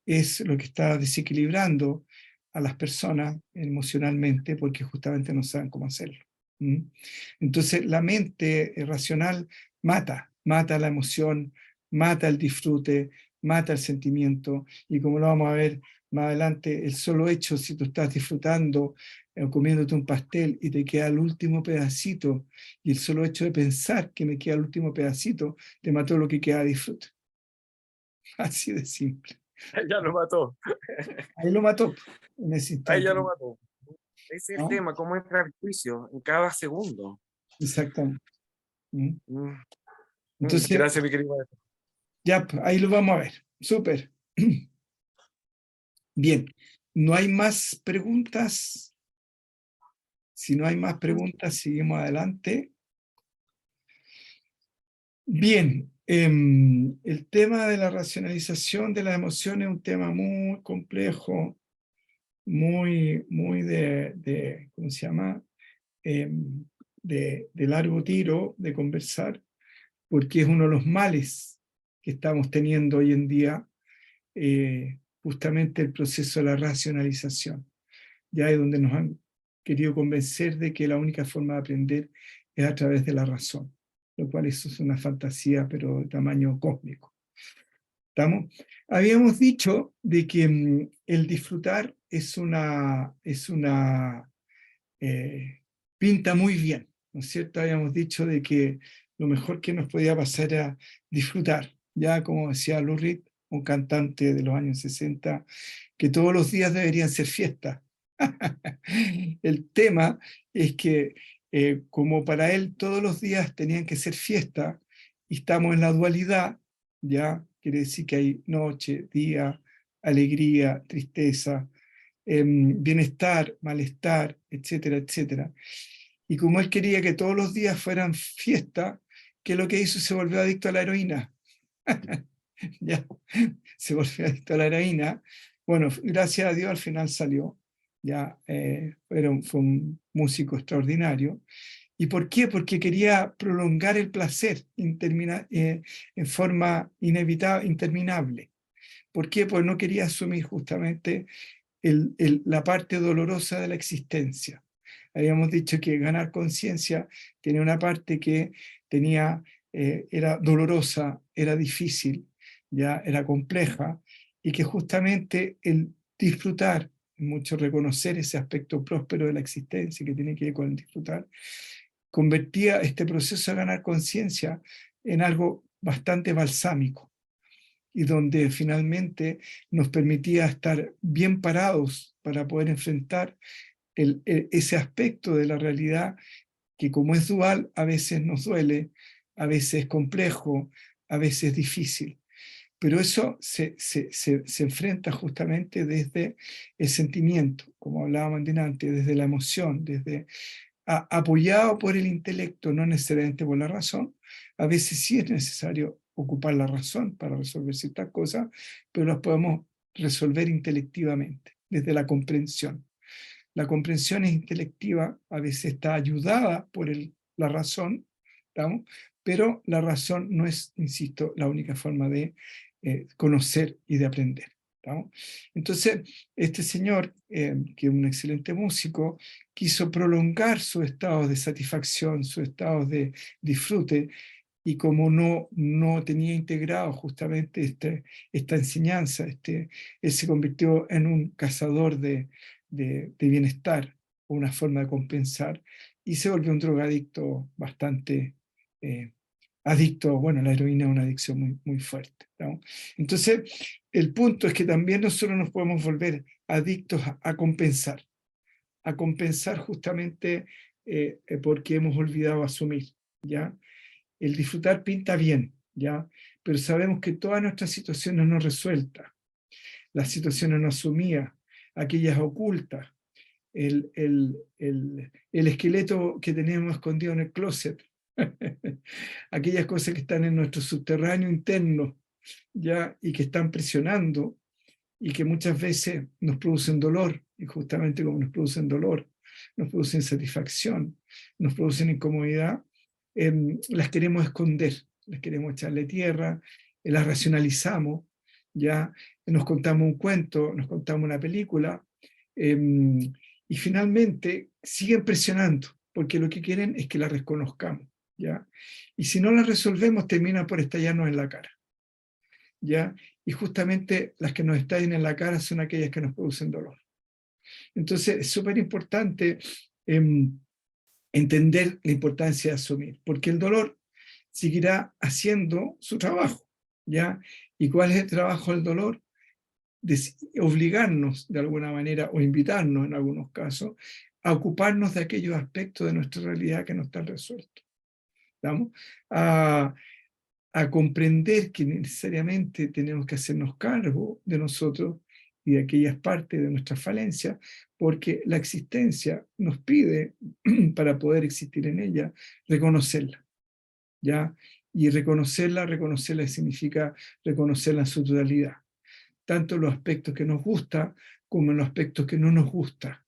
es lo que está desequilibrando a las personas emocionalmente porque justamente no saben cómo hacerlo. ¿Mm? Entonces la mente racional mata la emoción, mata el disfrute, mata el sentimiento, y como lo vamos a ver más adelante, el solo hecho, si tú estás disfrutando comiéndote un pastel y te queda el último pedacito, y el solo hecho de pensar que me queda el último pedacito, te mató lo que queda de disfrute. Así de simple. Ya lo mató, Ahí lo mató en ese ahí ya instante, lo mató. Ese es el ¿no? tema, cómo entra el juicio en cada segundo. Exactamente. ¿Mm? Mm, Entonces, Gracias, mi querido maestro. ya, ahí lo vamos a ver. Súper. Bien, no hay más preguntas. Si no hay más preguntas, seguimos adelante. Bien, el tema de la racionalización de las emociones es un tema muy complejo, muy ¿cómo se llama? De largo tiro de conversar, porque es uno de los males que estamos teniendo hoy en día, justamente el proceso de la racionalización. Ya es donde nos han querido convencer de que la única forma de aprender es a través de la razón, lo cual eso es una fantasía, pero de tamaño cósmico. ¿Estamos? Habíamos dicho de que el disfrutar eh, pinta muy bien, ¿no es cierto? Habíamos dicho de que lo mejor que nos podía pasar era disfrutar, ya como decía Lou Reed, un cantante de los años 60, que todos los días deberían ser fiestas. El tema es que como para él todos los días tenían que ser fiesta, y estamos en la dualidad, ya quiere decir que hay noche, día, alegría, tristeza, bienestar, malestar, etcétera, etcétera. Y como él quería que todos los días fueran fiesta, ¿qué lo que hizo? Se volvió adicto a la heroína. Ya, se volvió adicto a la heroína. Bueno, gracias a Dios al final salió. Ya, fue un músico extraordinario. ¿Y por qué? Porque quería prolongar el placer en forma inevitable, interminable. ¿Por qué? Pues no quería asumir justamente la parte dolorosa de la existencia. Habíamos dicho que ganar conciencia tenía una parte que tenía, era dolorosa, era difícil, ya era compleja, y que justamente el disfrutar, mucho reconocer ese aspecto próspero de la existencia que tiene que ver con el disfrutar, convertía este proceso de ganar conciencia en algo bastante balsámico, y donde finalmente nos permitía estar bien parados para poder enfrentar ese aspecto de la realidad que, como es dual, a veces nos duele, a veces es complejo, a veces es difícil. Pero eso se enfrenta justamente desde el sentimiento, como hablábamos antes, desde la emoción, apoyado por el intelecto, no necesariamente por la razón. A veces sí es necesario ocupar la razón para resolver ciertas cosas, pero las podemos resolver intelectivamente, desde la comprensión. La comprensión es intelectiva, a veces está ayudada por la razón, ¿estamos? pero la razón no es, insisto, la única forma de conocer y de aprender. ¿No? Entonces, este señor, que es un excelente músico, quiso prolongar sus estados de satisfacción, sus estados de disfrute, y como no tenía integrado justamente esta enseñanza, él se convirtió en un cazador de bienestar, una forma de compensar, y se volvió un drogadicto bastante adicto. Bueno, la heroína es una adicción muy, muy fuerte, ¿no? Entonces, el punto es que también nosotros nos podemos volver adictos a compensar justamente porque hemos olvidado asumir, ¿ya? El disfrutar pinta bien, ¿ya? Pero sabemos que todas nuestras situaciones no resueltas, las situaciones no asumidas, aquellas ocultas, el esqueleto que tenemos escondido en el closet, aquellas cosas que están en nuestro subterráneo interno, ¿ya? Y que están presionando y que muchas veces nos producen dolor, y justamente como nos producen dolor, nos producen satisfacción, nos producen incomodidad, las queremos esconder, las queremos echarle tierra, las racionalizamos, ya nos contamos un cuento, nos contamos una película, y finalmente siguen presionando, porque lo que quieren es que la reconozcamos, ¿ya? Y si no la resolvemos, termina por estallarnos en la cara, ¿ya? Y justamente las que nos estallan en la cara son aquellas que nos producen dolor. Entonces es súper importante entender la importancia de asumir, porque el dolor seguirá haciendo su trabajo, ¿ya? ¿Y cuál es el trabajo del dolor? Obligarnos de alguna manera, o invitarnos en algunos casos, a ocuparnos de aquellos aspectos de nuestra realidad que no están resueltos. ¿Vamos? A comprender que necesariamente tenemos que hacernos cargo de nosotros y de aquellas partes de nuestra falencia, porque la existencia nos pide, para poder existir en ella, reconocerla, ¿ya? Y reconocerla significa reconocerla en su totalidad, tanto en los aspectos que nos gusta como en los aspectos que no nos gusta,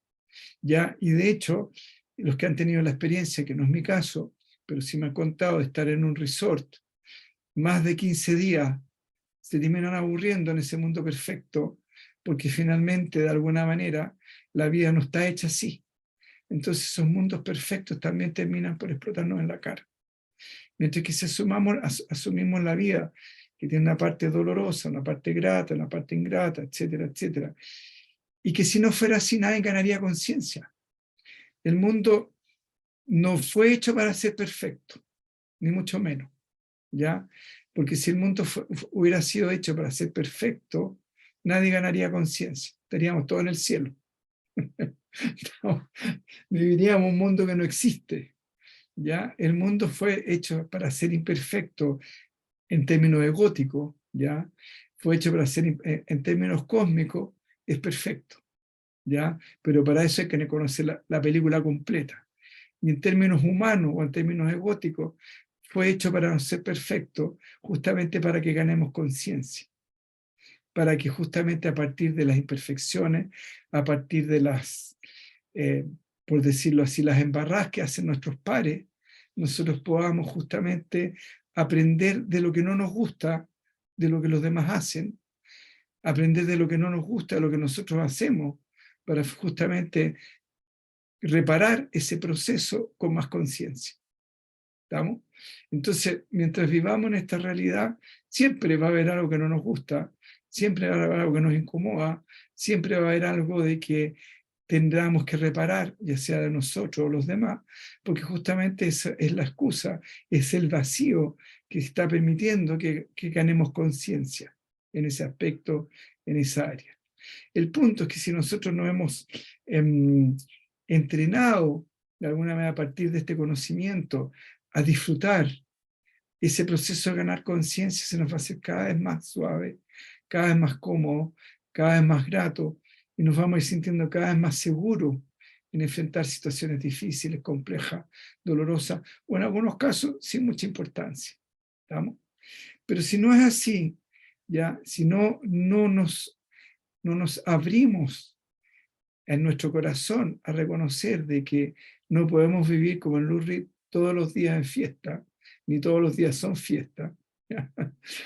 ¿ya? Y de hecho, los que han tenido la experiencia, que no es mi caso, pero sí me han contado de estar en un resort más de 15 días, se terminan aburriendo en ese mundo perfecto, porque finalmente, de alguna manera, la vida no está hecha así. Entonces esos mundos perfectos también terminan por explotarnos en la cara. Mientras que si asumimos la vida, que tiene una parte dolorosa, una parte grata, una parte ingrata, etcétera, etcétera, y que si no fuera así, nadie ganaría conciencia. El mundo no fue hecho para ser perfecto, ni mucho menos, ¿ya? Porque si el mundo hubiera sido hecho para ser perfecto, nadie ganaría conciencia, estaríamos todos en el cielo. No, viviríamos un mundo que no existe, ¿ya? El mundo fue hecho para ser imperfecto en términos egóticos, ¿ya? Fue hecho para ser, en términos cósmicos, es perfecto, ¿ya? Pero para eso hay que conocer la película completa. Y en términos humanos o en términos egóticos, fue hecho para no ser perfecto, justamente para que ganemos conciencia, para que justamente a partir de las imperfecciones, a partir de las, por decirlo así, las embarradas que hacen nuestros pares, nosotros podamos justamente aprender de lo que no nos gusta, de lo que los demás hacen, aprender de lo que no nos gusta, de lo que nosotros hacemos, para justamente reparar ese proceso con más conciencia. ¿Estamos? Entonces, mientras vivamos en esta realidad, siempre va a haber algo que no nos gusta, siempre va a haber algo que nos incomoda, siempre va a haber algo de que tendremos que reparar, ya sea de nosotros o los demás, porque justamente esa es la excusa, es el vacío que está permitiendo que ganemos conciencia en ese aspecto, en esa área. El punto es que si nosotros nos hemos entrenado de alguna manera a partir de este conocimiento a disfrutar, ese proceso de ganar conciencia se nos va a hacer cada vez más suave, cada vez más cómodo, cada vez más grato, y nos vamos a ir sintiendo cada vez más seguros en enfrentar situaciones difíciles, complejas, dolorosas, o en algunos casos sin mucha importancia. ¿Estamos? Pero si no es así, ya, si no nos abrimos en nuestro corazón a reconocer de que no podemos vivir como en Lurie todos los días en fiesta, ni todos los días son fiesta,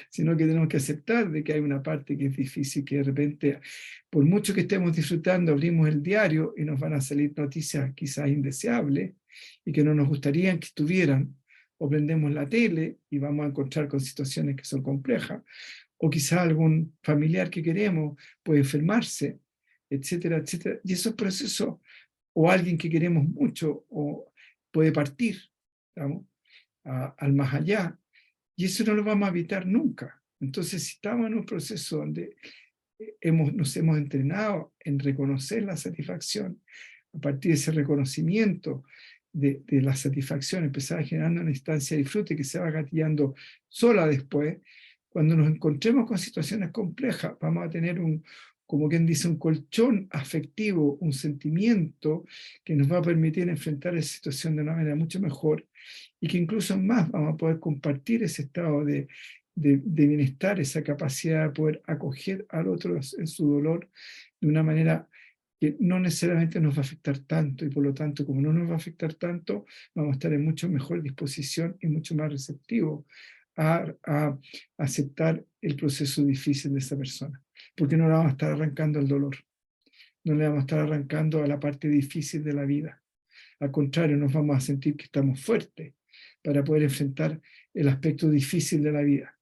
sino que tenemos que aceptar de que hay una parte que es difícil, que de repente, por mucho que estemos disfrutando, abrimos el diario y nos van a salir noticias quizás indeseables y que no nos gustaría que estuvieran, o prendemos la tele y vamos a encontrar con situaciones que son complejas, o quizás algún familiar que queremos puede enfermarse, etcétera, etcétera. Y esos procesos, o alguien que queremos mucho, o puede partir, ¿estamos? Al más allá, y eso no lo vamos a evitar nunca. Entonces, si estamos en un proceso donde nos hemos entrenado en reconocer la satisfacción, a partir de ese reconocimiento de la satisfacción, empezar a generar una instancia de disfrute que se va gatillando sola después, cuando nos encontremos con situaciones complejas, vamos a tener como quien dice, un colchón afectivo, un sentimiento que nos va a permitir enfrentar esa situación de una manera mucho mejor y que incluso más vamos a poder compartir ese estado de bienestar, esa capacidad de poder acoger al otro en su dolor de una manera que no necesariamente nos va a afectar tanto, y por lo tanto, como no nos va a afectar tanto, vamos a estar en mucho mejor disposición y mucho más receptivos a aceptar el proceso difícil de esa persona, porque no le vamos a estar arrancando el dolor, no le vamos a estar arrancando a la parte difícil de la vida. Al contrario, nos vamos a sentir que estamos fuertes para poder enfrentar el aspecto difícil de la vida.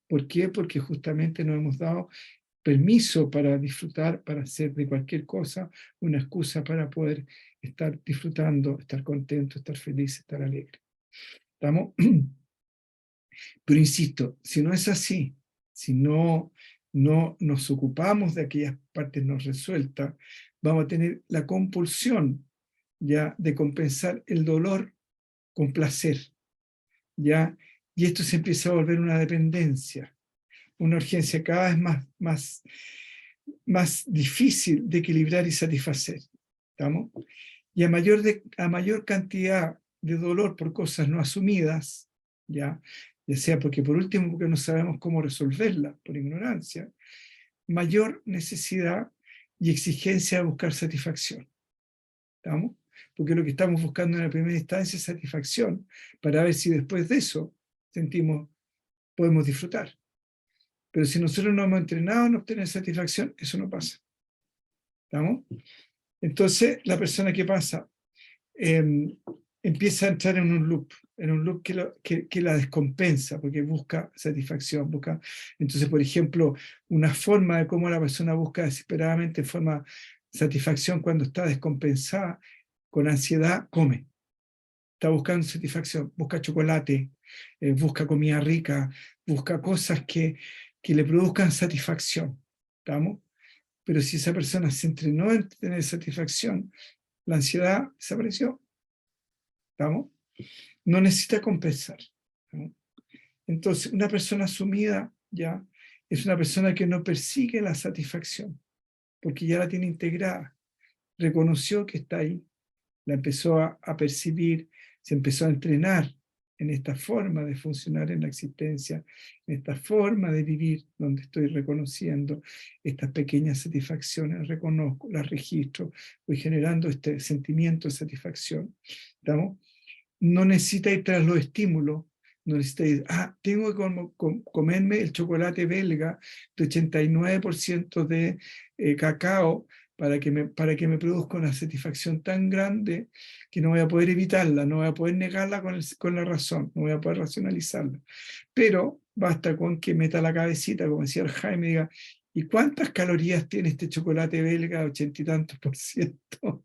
¿Por qué? Porque justamente nos hemos dado permiso para disfrutar, para hacer de cualquier cosa una excusa para poder estar disfrutando, estar contento, estar feliz, estar alegre. ¿Estamos? Pero insisto, si no es así, si no nos ocupamos de aquellas partes no resueltas, vamos a tener la compulsión ya de compensar el dolor con placer, ya, y esto se empieza a volver una dependencia, una urgencia cada vez más difícil de equilibrar y satisfacer, ¿estamos? Y a mayor cantidad de dolor por cosas no asumidas, ya sea porque por último porque no sabemos cómo resolverla, por ignorancia, mayor necesidad y exigencia de buscar satisfacción, ¿estamos? Porque lo que estamos buscando en la primera instancia es satisfacción, para ver si después de eso podemos disfrutar. Pero si nosotros no hemos entrenado en obtener satisfacción, eso no pasa. ¿Estamos? Entonces, la persona que pasa empieza a entrar en un loop que la descompensa, porque busca satisfacción, Entonces, por ejemplo, una forma de cómo la persona busca desesperadamente satisfacción cuando está descompensada, con ansiedad, come. Está buscando satisfacción, busca chocolate, busca comida rica, busca cosas que le produzcan satisfacción. ¿Estamos? Pero si esa persona se entrenó en tener satisfacción, la ansiedad desapareció. ¿Estamos? No necesita compensar. ¿No? Entonces, una persona sumida ya es una persona que no persigue la satisfacción, porque ya la tiene integrada, reconoció que está ahí, la empezó a percibir, se empezó a entrenar en esta forma de funcionar en la existencia, en esta forma de vivir, donde estoy reconociendo estas pequeñas satisfacciones, reconozco, las registro, voy generando este sentimiento de satisfacción. ¿Estamos? No necesita ir tras los estímulos, no necesita ir, tengo que comerme el chocolate belga de 89% de cacao para que me produzca una satisfacción tan grande que no voy a poder evitarla, no voy a poder negarla con la razón, no voy a poder racionalizarla. Pero basta con que meta la cabecita, como decía el Jaime, diga, ¿y cuántas calorías tiene este chocolate belga, 80 y tantos %?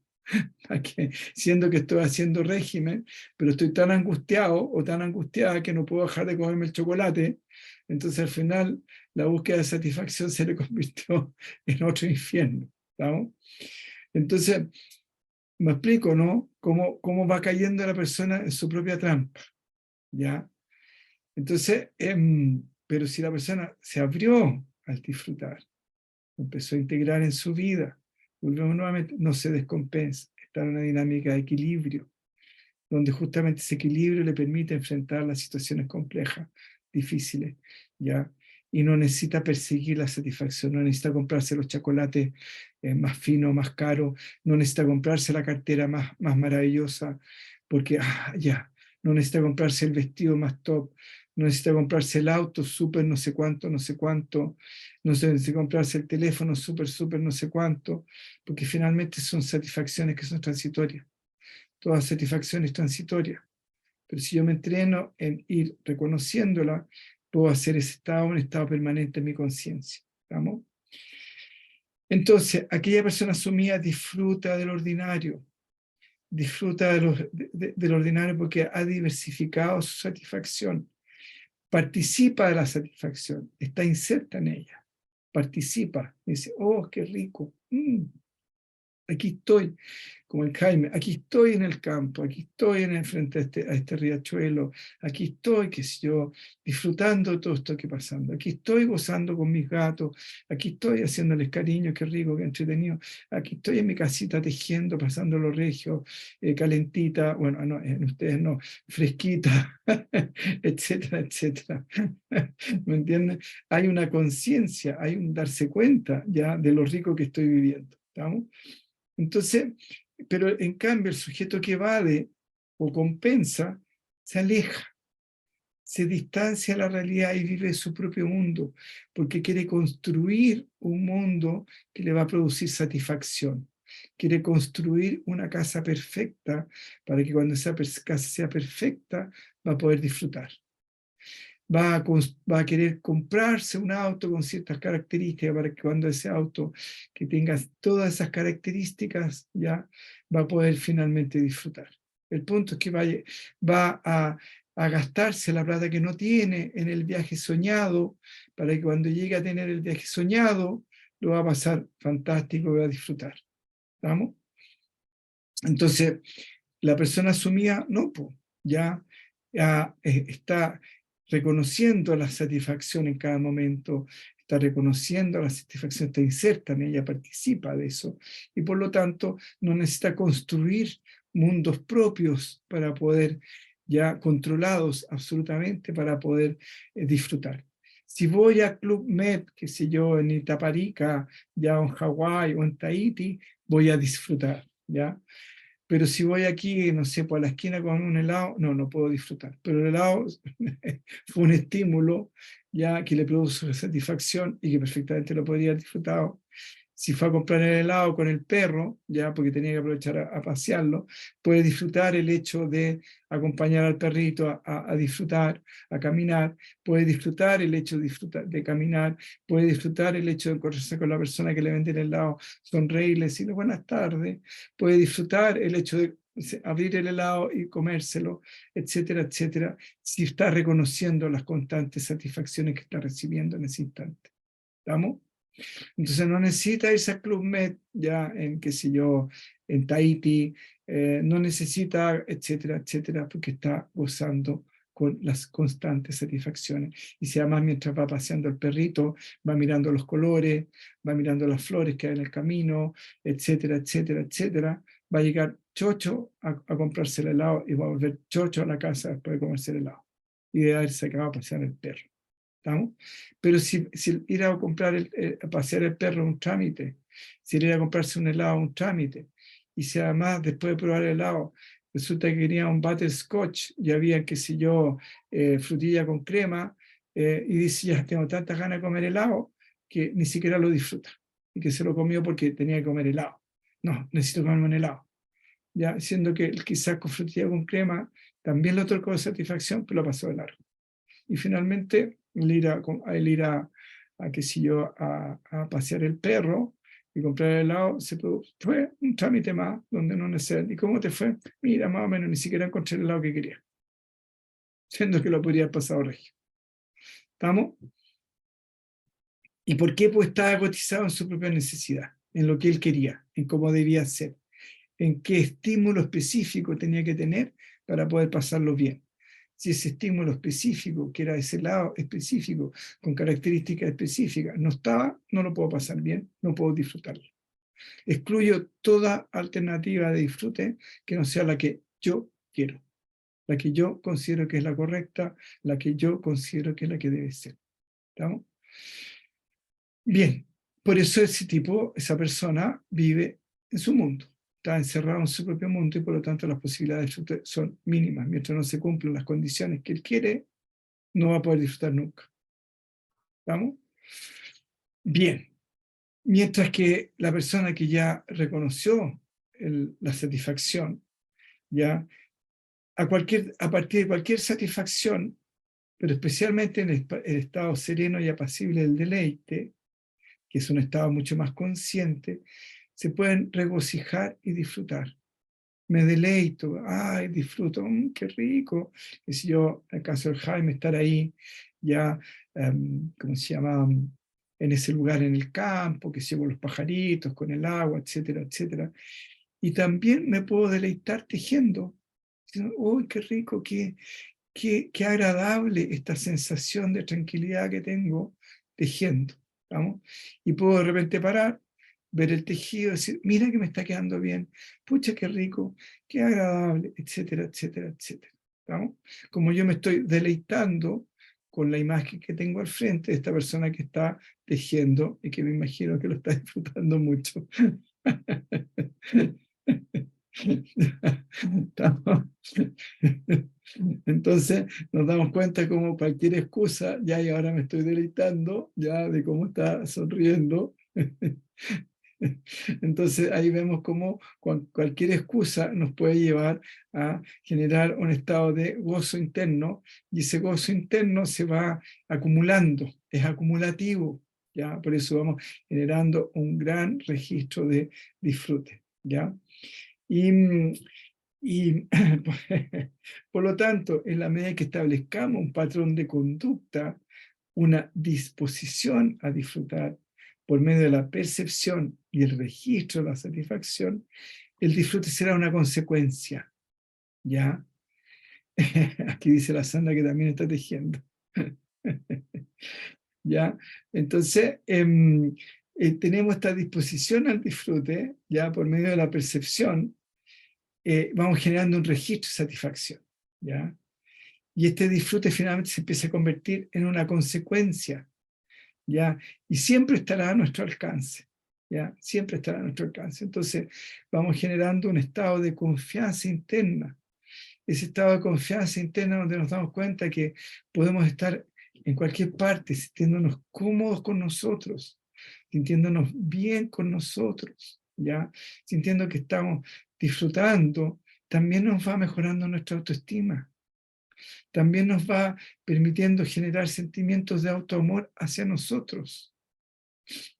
Siendo que estoy haciendo régimen, pero estoy tan angustiado o tan angustiada que no puedo dejar de comerme el chocolate, entonces al final la búsqueda de satisfacción se le convirtió en otro infierno. ¿Estamos? Entonces, me explico, ¿no? Cómo va cayendo la persona en su propia trampa, ¿ya? Entonces, pero si la persona se abrió al disfrutar, empezó a integrar en su vida, volvemos nuevamente, no se descompensa, está en una dinámica de equilibrio, donde justamente ese equilibrio le permite enfrentar las situaciones complejas, difíciles, ¿ya? Y no necesita perseguir la satisfacción, no necesita comprarse los chocolates más finos, más caros, no necesita comprarse la cartera más maravillosa, porque ya, no necesita comprarse el vestido más top, no necesita comprarse el auto súper no sé cuánto, no sé cuánto, no necesita comprarse el teléfono súper no sé cuánto, porque finalmente son satisfacciones que son transitorias. Todas satisfacciones transitorias. Pero si yo me entreno en ir reconociéndola, puedo hacer ese estado un estado permanente en mi conciencia. ¿Estamos? Entonces, aquella persona sumida disfruta del ordinario, disfruta del ordinario porque ha diversificado su satisfacción, participa de la satisfacción, está inserta en ella, participa, dice, oh, qué rico, aquí estoy, como el Jaime, aquí estoy en el campo, aquí estoy en el frente a este riachuelo, aquí estoy, qué sé yo, disfrutando de todo esto que pasando, aquí estoy gozando con mis gatos, aquí estoy haciéndoles cariño, qué rico, qué entretenido, aquí estoy en mi casita tejiendo, pasando los regios, calentita, bueno, no, en ustedes no, fresquita, etcétera, etcétera. ¿Me entienden? Hay una conciencia, hay un darse cuenta ya de lo rico que estoy viviendo, ¿estamos? Entonces, pero en cambio el sujeto que evade o compensa se aleja, se distancia de la realidad y vive su propio mundo, porque quiere construir un mundo que le va a producir satisfacción. Quiere construir una casa perfecta para que cuando esa casa sea perfecta va a poder disfrutar. Va a querer comprarse un auto con ciertas características para que cuando ese auto que tenga todas esas características ya va a poder finalmente disfrutar. El punto es que va a gastarse la plata que no tiene en el viaje soñado para que cuando llegue a tener el viaje soñado lo va a pasar fantástico y va a disfrutar. ¿Estamos? Entonces, la persona sumida, no, pues, ya está reconociendo la satisfacción en cada momento, está reconociendo la satisfacción, está inserta en ella, participa de eso, y por lo tanto no necesita construir mundos propios para poder, ya controlados absolutamente, para poder disfrutar. Si voy a Club Med, qué sé yo, en Itaparica, ya en Hawái o en Tahití, voy a disfrutar, ¿ya? Pero si voy aquí, no sé, por la esquina con un helado, no puedo disfrutar. Pero el helado fue un estímulo ya que le produjo satisfacción y que perfectamente lo podría haber disfrutado. Si fue a comprar el helado con el perro, ya porque tenía que aprovechar a pasearlo, puede disfrutar el hecho de acompañar al perrito a disfrutar, a caminar, puede disfrutar el hecho de caminar, puede disfrutar el hecho de encontrarse con la persona que le vende el helado, sonreírle, decirle buenas tardes, puede disfrutar el hecho de abrir el helado y comérselo, etcétera, etcétera, si está reconociendo las constantes satisfacciones que está recibiendo en ese instante. ¿Estamos? Entonces no necesita irse al Club Med, ya en, qué sé yo, en Tahití, no necesita, etcétera, etcétera, porque está gozando con las constantes satisfacciones. Y si además mientras va paseando el perrito, va mirando los colores, va mirando las flores que hay en el camino, etcétera, etcétera, etcétera, va a llegar chocho a comprarse el helado y va a volver chocho a la casa después de comerse el helado y de haberse acabado de pasear el perro. ¿Estamos? Pero si ir a comprar, a pasear el perro es un trámite, si ir a comprarse un helado es un trámite, y si además después de probar el helado resulta que quería un butterscotch y había, qué sé yo, frutilla con crema, y dice, ya tengo tantas ganas de comer helado que ni siquiera lo disfruta, y que se lo comió porque tenía que comer helado. No, necesito comerme un helado. Ya, siendo que quizás con frutilla con crema también lo otorgó de satisfacción, pero lo pasó de largo. Y finalmente, el ir a qué sé yo, a pasear el perro y comprar el helado, fue un trámite más donde no necesita. ¿Y cómo te fue? Mira, más o menos, ni siquiera encontré el helado que quería, siendo que lo podría haber pasado regio. ¿Estamos? ¿Y por qué? Pues estaba cotizado en su propia necesidad, en lo que él quería, en cómo debía ser, en qué estímulo específico tenía que tener para poder pasarlo bien. Si ese estímulo específico, que era ese lado específico, con características específicas, no estaba, no lo puedo pasar bien, no puedo disfrutarlo. Excluyo toda alternativa de disfrute que no sea la que yo quiero, la que yo considero que es la correcta, la que yo considero que es la que debe ser. ¿Estamos? Bien, por eso ese tipo, esa persona vive en su mundo. está encerrado en su propio mundo y por lo tanto las posibilidades de disfrute son mínimas. Mientras no se cumplan las condiciones que él quiere, no va a poder disfrutar nunca. ¿Vamos? Bien. Mientras que la persona que ya reconoció la satisfacción, ya a partir de cualquier satisfacción, pero especialmente en el estado sereno y apacible del deleite, que es un estado mucho más consciente, se pueden regocijar y disfrutar. Me deleito, ay, disfruto, qué rico. Y si yo, en el caso del Jaime, estar ahí ya, ¿cómo se llama? En ese lugar en el campo, que llevo los pajaritos, con el agua, etcétera, etcétera. Y también me puedo deleitar tejiendo. Uy, qué rico, qué agradable esta sensación de tranquilidad que tengo tejiendo. ¿Vamos? Y puedo de repente parar, ver el tejido, decir, mira que me está quedando bien, pucha, qué rico, qué agradable, etcétera, etcétera, etcétera. ¿Vamos? Como yo me estoy deleitando con la imagen que tengo al frente de esta persona que está tejiendo y que me imagino que lo está disfrutando mucho. Entonces nos damos cuenta como cualquier excusa, ya y ahora me estoy deleitando, ya de cómo está sonriendo. Entonces ahí vemos cómo cualquier excusa nos puede llevar a generar un estado de gozo interno, y ese gozo interno se va acumulando, es acumulativo, ¿ya? Por eso vamos generando un gran registro de disfrute, ¿ya? Y por lo tanto, en la medida que establezcamos un patrón de conducta, una disposición a disfrutar por medio de la percepción y el registro de la satisfacción, el disfrute será una consecuencia, ¿ya? Aquí dice la Sandra que también está tejiendo. ¿Ya? Entonces, tenemos esta disposición al disfrute, ya por medio de la percepción, vamos generando un registro de satisfacción, ¿ya? Y este disfrute finalmente se empieza a convertir en una consecuencia, ¿ya? Y siempre estará a nuestro alcance, ¿ya? Siempre estará a nuestro alcance. Entonces, vamos generando un estado de confianza interna. Ese estado de confianza interna donde nos damos cuenta que podemos estar en cualquier parte, sintiéndonos cómodos con nosotros, sintiéndonos bien con nosotros, ¿ya? Sintiendo que estamos disfrutando, también nos va mejorando nuestra autoestima, también nos va permitiendo generar sentimientos de autoamor hacia nosotros.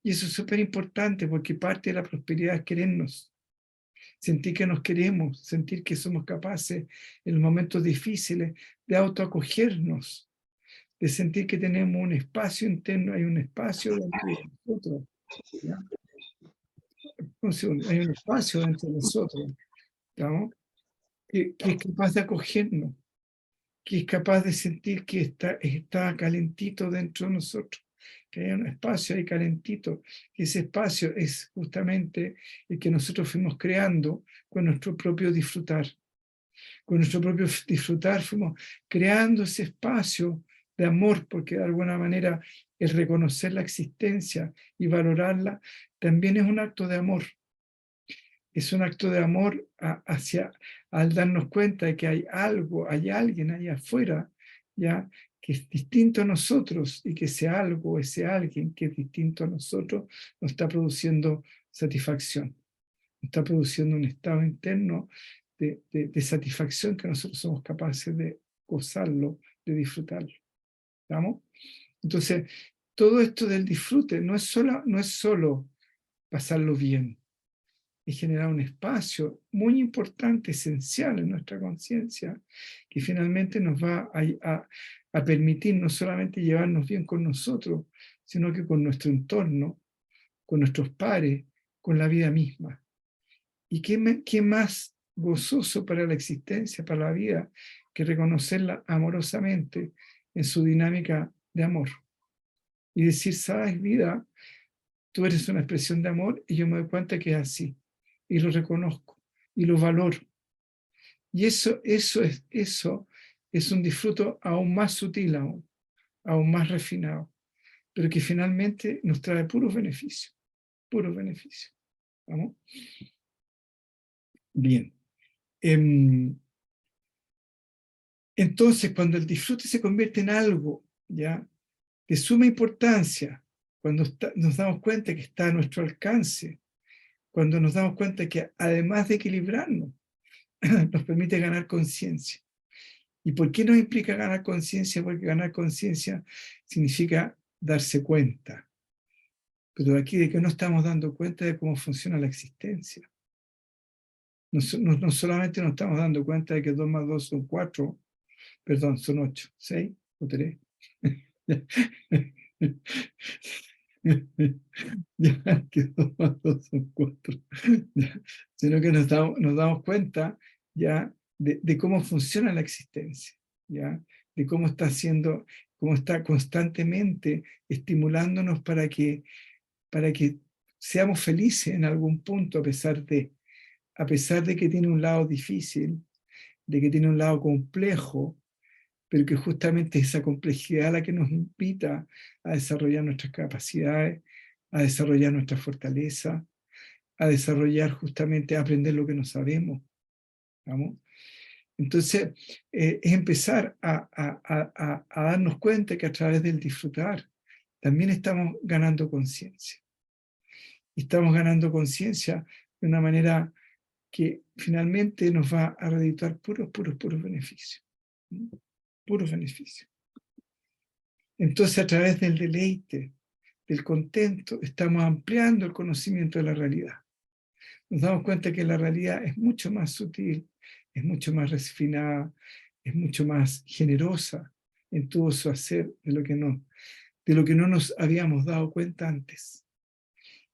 Y eso es súper importante porque parte de la prosperidad es querernos, sentir que nos queremos, sentir que somos capaces en los momentos difíciles de autoacogernos, de sentir que tenemos un espacio interno, hay un espacio dentro de nosotros, ¿ya? Hay un espacio dentro de nosotros, ¿no? Que es capaz de acogernos, que es capaz de sentir que está calentito dentro de nosotros, que hay un espacio ahí calentito, que ese espacio es justamente el que nosotros fuimos creando con nuestro propio disfrutar. Con nuestro propio disfrutar fuimos creando ese espacio de amor, porque de alguna manera el reconocer la existencia y valorarla también es un acto de amor. Es un acto de amor al darnos cuenta de que hay algo, hay alguien allá afuera, ¿ya? Que es distinto a nosotros y que ese algo, ese alguien que es distinto a nosotros, nos está produciendo satisfacción, nos está produciendo un estado interno de satisfacción que nosotros somos capaces de gozarlo, de disfrutarlo. ¿Estamos? Entonces, todo esto del disfrute no es solo pasarlo bien, es generar un espacio muy importante, esencial en nuestra conciencia, que finalmente nos va a permitir no solamente llevarnos bien con nosotros, sino que con nuestro entorno, con nuestros pares, con la vida misma. ¿Y qué más gozoso para la existencia, para la vida, que reconocerla amorosamente en su dinámica de amor? Y decir, sabes, vida, tú eres una expresión de amor y yo me doy cuenta que es así. Y lo reconozco y lo valoro. Y eso es un disfruto aún más sutil, aún más refinado, pero que finalmente nos trae puros beneficios, puros beneficios. ¿Vamos? Bien. Entonces, cuando el disfrute se convierte en algo, ¿ya?, de suma importancia, cuando nos damos cuenta que está a nuestro alcance, cuando nos damos cuenta que además de equilibrarnos, nos permite ganar conciencia. ¿Y por qué nos implica ganar conciencia? Porque ganar conciencia significa darse cuenta. Pero aquí de que no estamos dando cuenta de cómo funciona la existencia. No solamente nos estamos dando cuenta de que 2 más 2 son 4, perdón, son 8, 6 o 3. Ya, que 2 más 2 son 4. Ya, sino que nos damos cuenta ya de cómo funciona la existencia, ya, de cómo está constantemente estimulándonos para que seamos felices en algún punto, a pesar de que tiene un lado difícil, de que tiene un lado complejo, pero que justamente esa complejidad la que nos invita a desarrollar nuestras capacidades, a desarrollar nuestra fortaleza, a desarrollar justamente, a aprender lo que no sabemos. ¿Vamos? Entonces, es empezar a darnos cuenta que a través del disfrutar también estamos ganando conciencia. Y estamos ganando conciencia de una manera que finalmente nos va a redituar puros beneficios. Puros beneficios. Entonces, a través del deleite, del contento, estamos ampliando el conocimiento de la realidad. Nos damos cuenta que la realidad es mucho más sutil, es mucho más refinada, es mucho más generosa en todo su hacer de lo que no nos habíamos dado cuenta antes.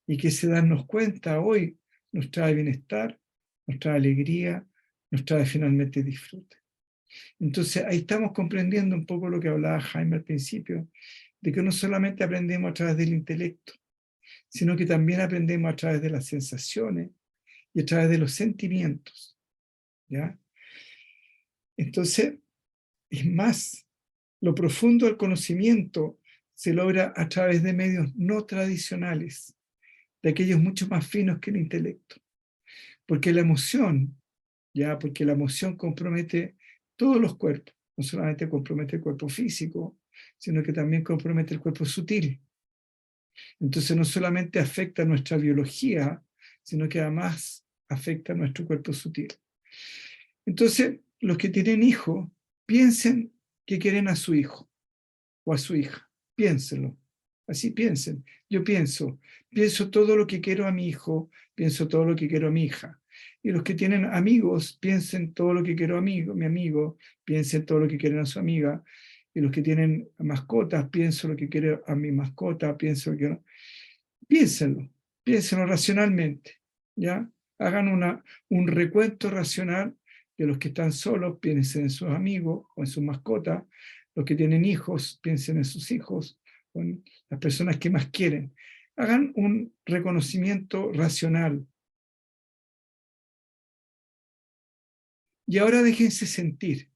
Y que ese darnos cuenta hoy nos trae bienestar, nos trae alegría, nos trae finalmente disfrute. Entonces ahí estamos comprendiendo un poco lo que hablaba Jaime al principio, de que no solamente aprendemos a través del intelecto, sino que también aprendemos a través de las sensaciones y a través de los sentimientos, ¿ya? Entonces, es más, lo profundo del conocimiento se logra a través de medios no tradicionales, de aquellos mucho más finos que el intelecto. Porque la emoción, ¿ya? Porque la emoción compromete todos los cuerpos, no solamente compromete el cuerpo físico, sino que también compromete el cuerpo sutil. Entonces no solamente afecta nuestra biología, sino que además afecta a nuestro cuerpo sutil. Entonces, los que tienen hijos, piensen que quieren a su hijo o a su hija. Piénsenlo. Así piensen. Yo pienso todo lo que quiero a mi hijo, pienso todo lo que quiero a mi hija. Y los que tienen amigos, piensen todo lo que quiero a mi amigo, piensen todo lo que quieren a su amiga. Y los que tienen mascotas, pienso lo que quiero a mi mascota, pienso lo que... Piénsenlo racionalmente, ¿ya? Hagan un recuento racional de los que están solos, piensen en sus amigos o en sus mascotas, los que tienen hijos, piensen en sus hijos, o en las personas que más quieren. Hagan un reconocimiento racional. Y ahora déjense sentir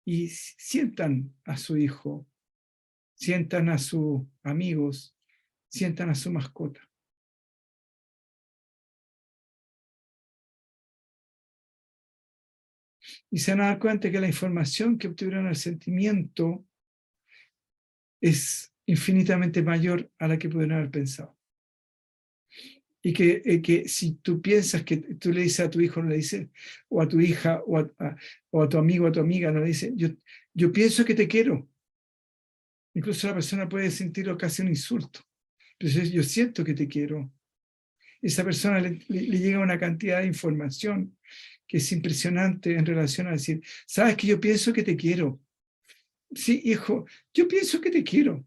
y sientan a su hijo, sientan a sus amigos, sientan a su mascota. Y se van a dar cuenta que la información que obtuvieron el sentimiento es infinitamente mayor a la que pudieron haber pensado. Y que si tú piensas que tú le dices a tu hijo, no le dices, o a tu hija, o a tu amigo, o a tu amiga, no le dices, yo pienso que te quiero. Incluso la persona puede sentirlo casi un insulto. Pero yo siento que te quiero. Esa persona le llega una cantidad de información que es impresionante en relación a decir, sabes que yo pienso que te quiero. Sí, hijo, yo pienso que te quiero.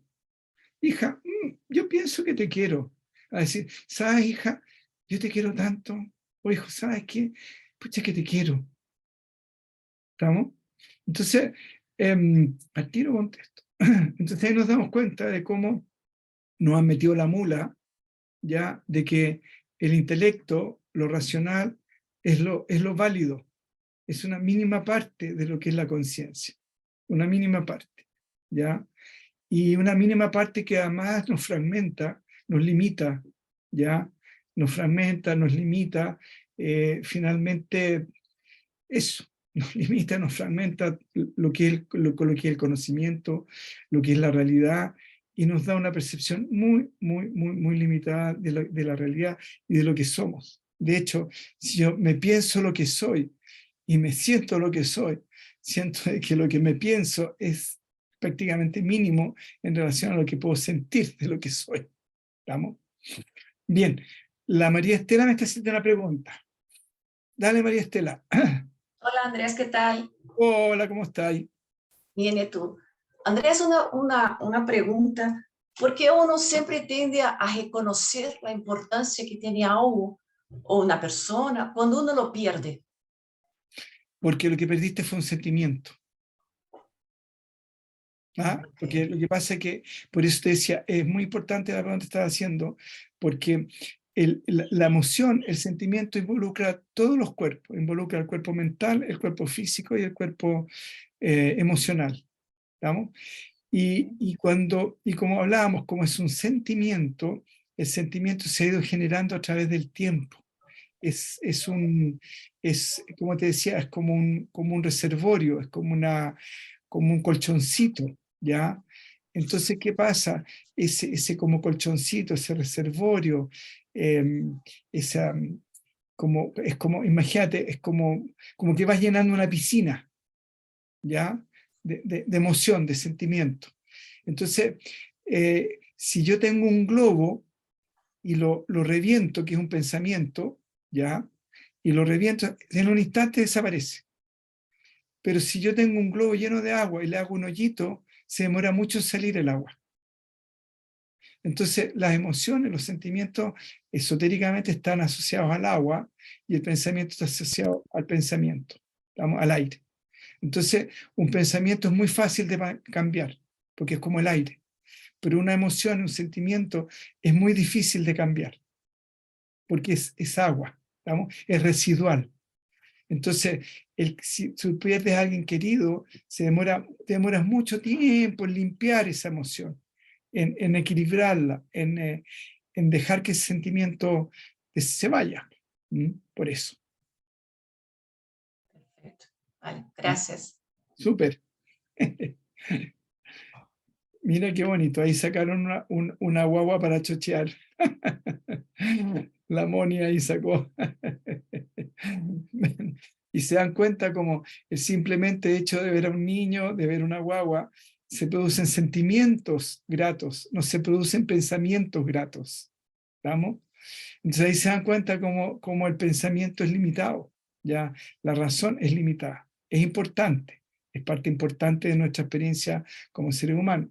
Hija, yo pienso que te quiero. A decir, sabes, hija, yo te quiero tanto. O hijo, ¿sabes qué? Pucha que te quiero. ¿Estamos? Entonces, al tiro contesto. Entonces ahí nos damos cuenta de cómo nos han metido la mula, ya, de que el intelecto, lo racional, es lo válido. Es una mínima parte de lo que es la conciencia. Una mínima parte, ¿ya? Y una mínima parte que además nos fragmenta, nos limita, ¿ya? Nos fragmenta, nos limita finalmente eso nos limita, nos fragmenta lo que es el conocimiento, lo que es la realidad, y nos da una percepción muy limitada de la realidad y de lo que somos. De hecho, si yo me pienso lo que soy y me siento lo que soy, siento que lo que me pienso es prácticamente mínimo en relación a lo que puedo sentir de lo que soy. ¿Estamos? Bien, la María Estela me está haciendo una pregunta. Dale, María Estela. Hola Andrés, ¿qué tal? Hola, ¿cómo estás? Bien, ¿y tú? Andrés, una pregunta. ¿Por qué uno siempre tiende a reconocer la importancia que tiene algo o una persona cuando uno lo pierde? Porque lo que perdiste fue un sentimiento. ¿Ah? Porque Okay. lo que pasa es que, por eso te decía, es muy importante la pregunta que estás haciendo, porque la emoción, el sentimiento involucra todos los cuerpos, involucra el cuerpo mental, el cuerpo físico y el cuerpo emocional. ¿Estamos? Y como hablábamos, como es un sentimiento, el sentimiento se ha ido generando a través del tiempo. Como te decía, es como un reservorio, es como un colchoncito, ¿ya? Entonces, ¿qué pasa? Ese como colchoncito, ese reservorio, eh, esa, es como, imagínate, es como que vas llenando una piscina, ¿ya? De emoción, de sentimiento. Entonces, si yo tengo un globo y lo reviento, que es un pensamiento, ¿ya? Y lo reviento, en un instante desaparece. Pero si yo tengo un globo lleno de agua y le hago un hoyito, se demora mucho en salir el agua. Entonces, las emociones, los sentimientos esotéricamente están asociados al agua y el pensamiento está asociado al pensamiento, vamos, al aire. Entonces, un pensamiento es muy fácil de cambiar, porque es como el aire. Pero una emoción, un sentimiento, es muy difícil de cambiar, porque es agua, ¿vamos? Es residual. Entonces, si tú pierdes a alguien querido, te demoras mucho tiempo en limpiar esa emoción, en equilibrarla, en dejar que ese sentimiento se vaya. Por eso. Perfecto. Vale, gracias. Súper. Mira qué bonito, ahí sacaron una guagua para chochear. La Moni ahí sacó. Y se dan cuenta como el simplemente hecho de ver a un niño, de ver una guagua, se producen sentimientos gratos, no se producen pensamientos gratos. ¿Estamos? Entonces ahí se dan cuenta como el pensamiento es limitado, ya la razón es limitada. Es importante, es parte importante de nuestra experiencia como seres humanos,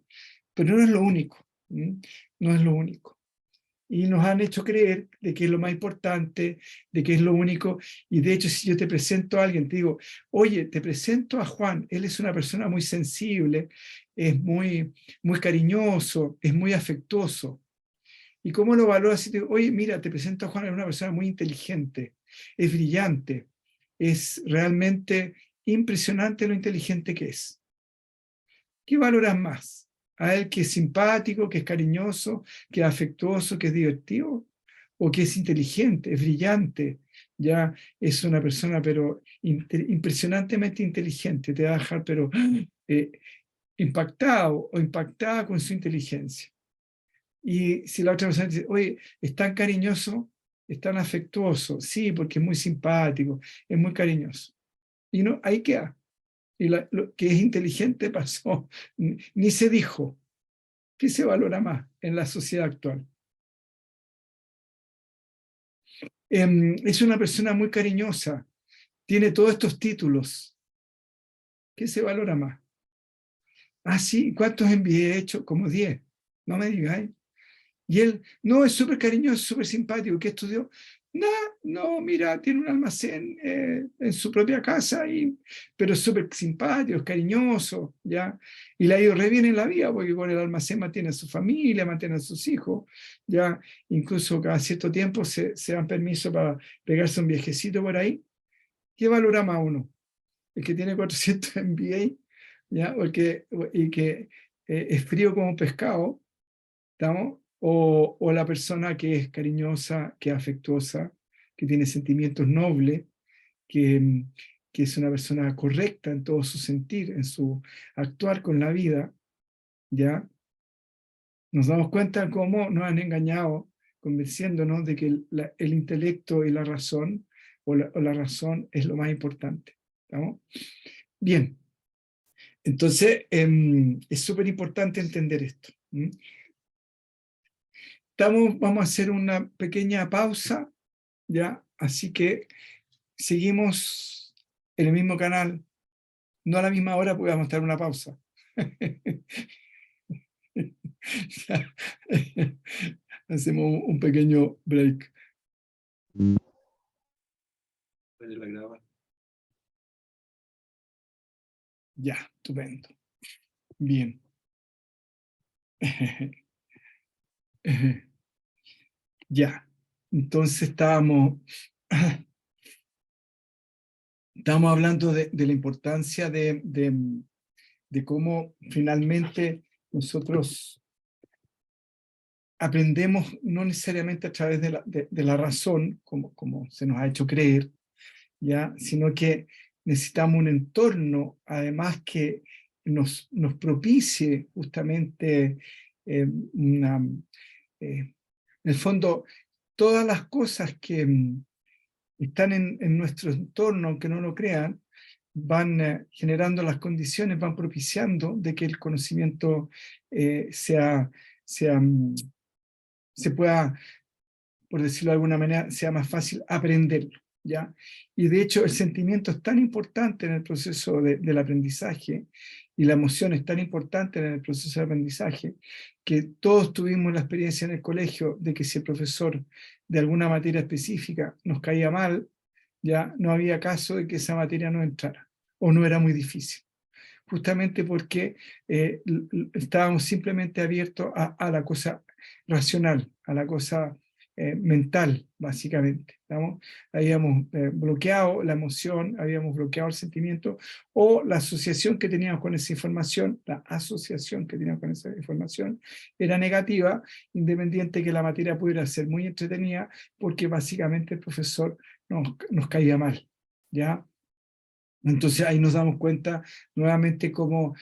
pero no es lo único, no es lo único. Y nos han hecho creer de que es lo más importante, de que es lo único, y de hecho si yo te presento a alguien, te digo, oye, te presento a Juan, él es una persona muy sensible, es muy cariñoso, es muy afectuoso. ¿Y cómo lo valoras? Si te digo, oye, mira, te presento a Juan, es una persona muy inteligente, es brillante, es realmente impresionante lo inteligente que es. ¿Qué valoras más? ¿A él que es simpático, que es cariñoso, que es afectuoso, que es divertido? ¿O que es inteligente, es brillante? Ya es una persona, pero impresionantemente inteligente, te va a dejar, pero eh, impactado o impactada con su inteligencia. Y si la otra persona dice, oye, es tan cariñoso, es tan afectuoso, sí, porque es muy simpático, es muy cariñoso. Y no, ahí queda. Y lo que es inteligente pasó, ni se dijo. ¿Qué se valora más en la sociedad actual? Es una persona muy cariñosa, tiene todos estos títulos. ¿Qué se valora más? Ah, sí, ¿cuántos envié hecho? Como 10. No me digáis. Y él, no, es súper cariñoso, súper simpático. ¿Qué estudió? No, no, mira, tiene un almacén en su propia casa, pero es súper simpático, es cariñoso, ¿ya? Y le ha ido re bien en la vida, porque con el almacén mantiene a su familia, mantiene a sus hijos, ¿ya? Incluso cada cierto tiempo se dan permiso para pegarse un viajecito por ahí. ¿Qué valora más uno? ¿El que tiene 400 MBA, ¿ya? Y que es frío como un pescado, ¿estamos? O la persona que es cariñosa, que es afectuosa, que tiene sentimientos nobles, que es una persona correcta en todo su sentir, en su actuar con la vida, ¿ya? Nos damos cuenta cómo nos han engañado convenciéndonos de que el intelecto y la razón, o la razón es lo más importante. ¿Estamos? Bien, entonces es súper importante entender esto. Vamos a hacer una pequeña pausa, ¿ya? Así que seguimos en el mismo canal, no a la misma hora porque vamos a estar en una pausa. Hacemos un pequeño break. Ya, estupendo. Bien. Ya, entonces estábamos hablando de la importancia de cómo finalmente nosotros aprendemos no necesariamente a través de la razón, como se nos ha hecho creer, ¿ya? Sino que necesitamos un entorno, además, que nos propicie justamente en el fondo, todas las cosas que están en nuestro entorno, aunque no lo crean, van generando las condiciones, van propiciando de que el conocimiento se pueda, por decirlo de alguna manera, sea más fácil aprenderlo, ¿ya? Y de hecho el sentimiento es tan importante en el proceso del aprendizaje, y la emoción es tan importante en el proceso de aprendizaje, que todos tuvimos la experiencia en el colegio de que si el profesor de alguna materia específica nos caía mal, ya no había caso de que esa materia no entrara, o no era muy difícil, justamente porque estábamos simplemente abiertos a la cosa racional, a la cosa mental, básicamente. ¿Estamos? Habíamos bloqueado la emoción, habíamos bloqueado el sentimiento, o la asociación que teníamos con esa información, la asociación que teníamos con esa información era negativa, independiente que la materia pudiera ser muy entretenida, porque básicamente el profesor nos caía mal, ¿ya? Entonces ahí nos damos cuenta nuevamente cómo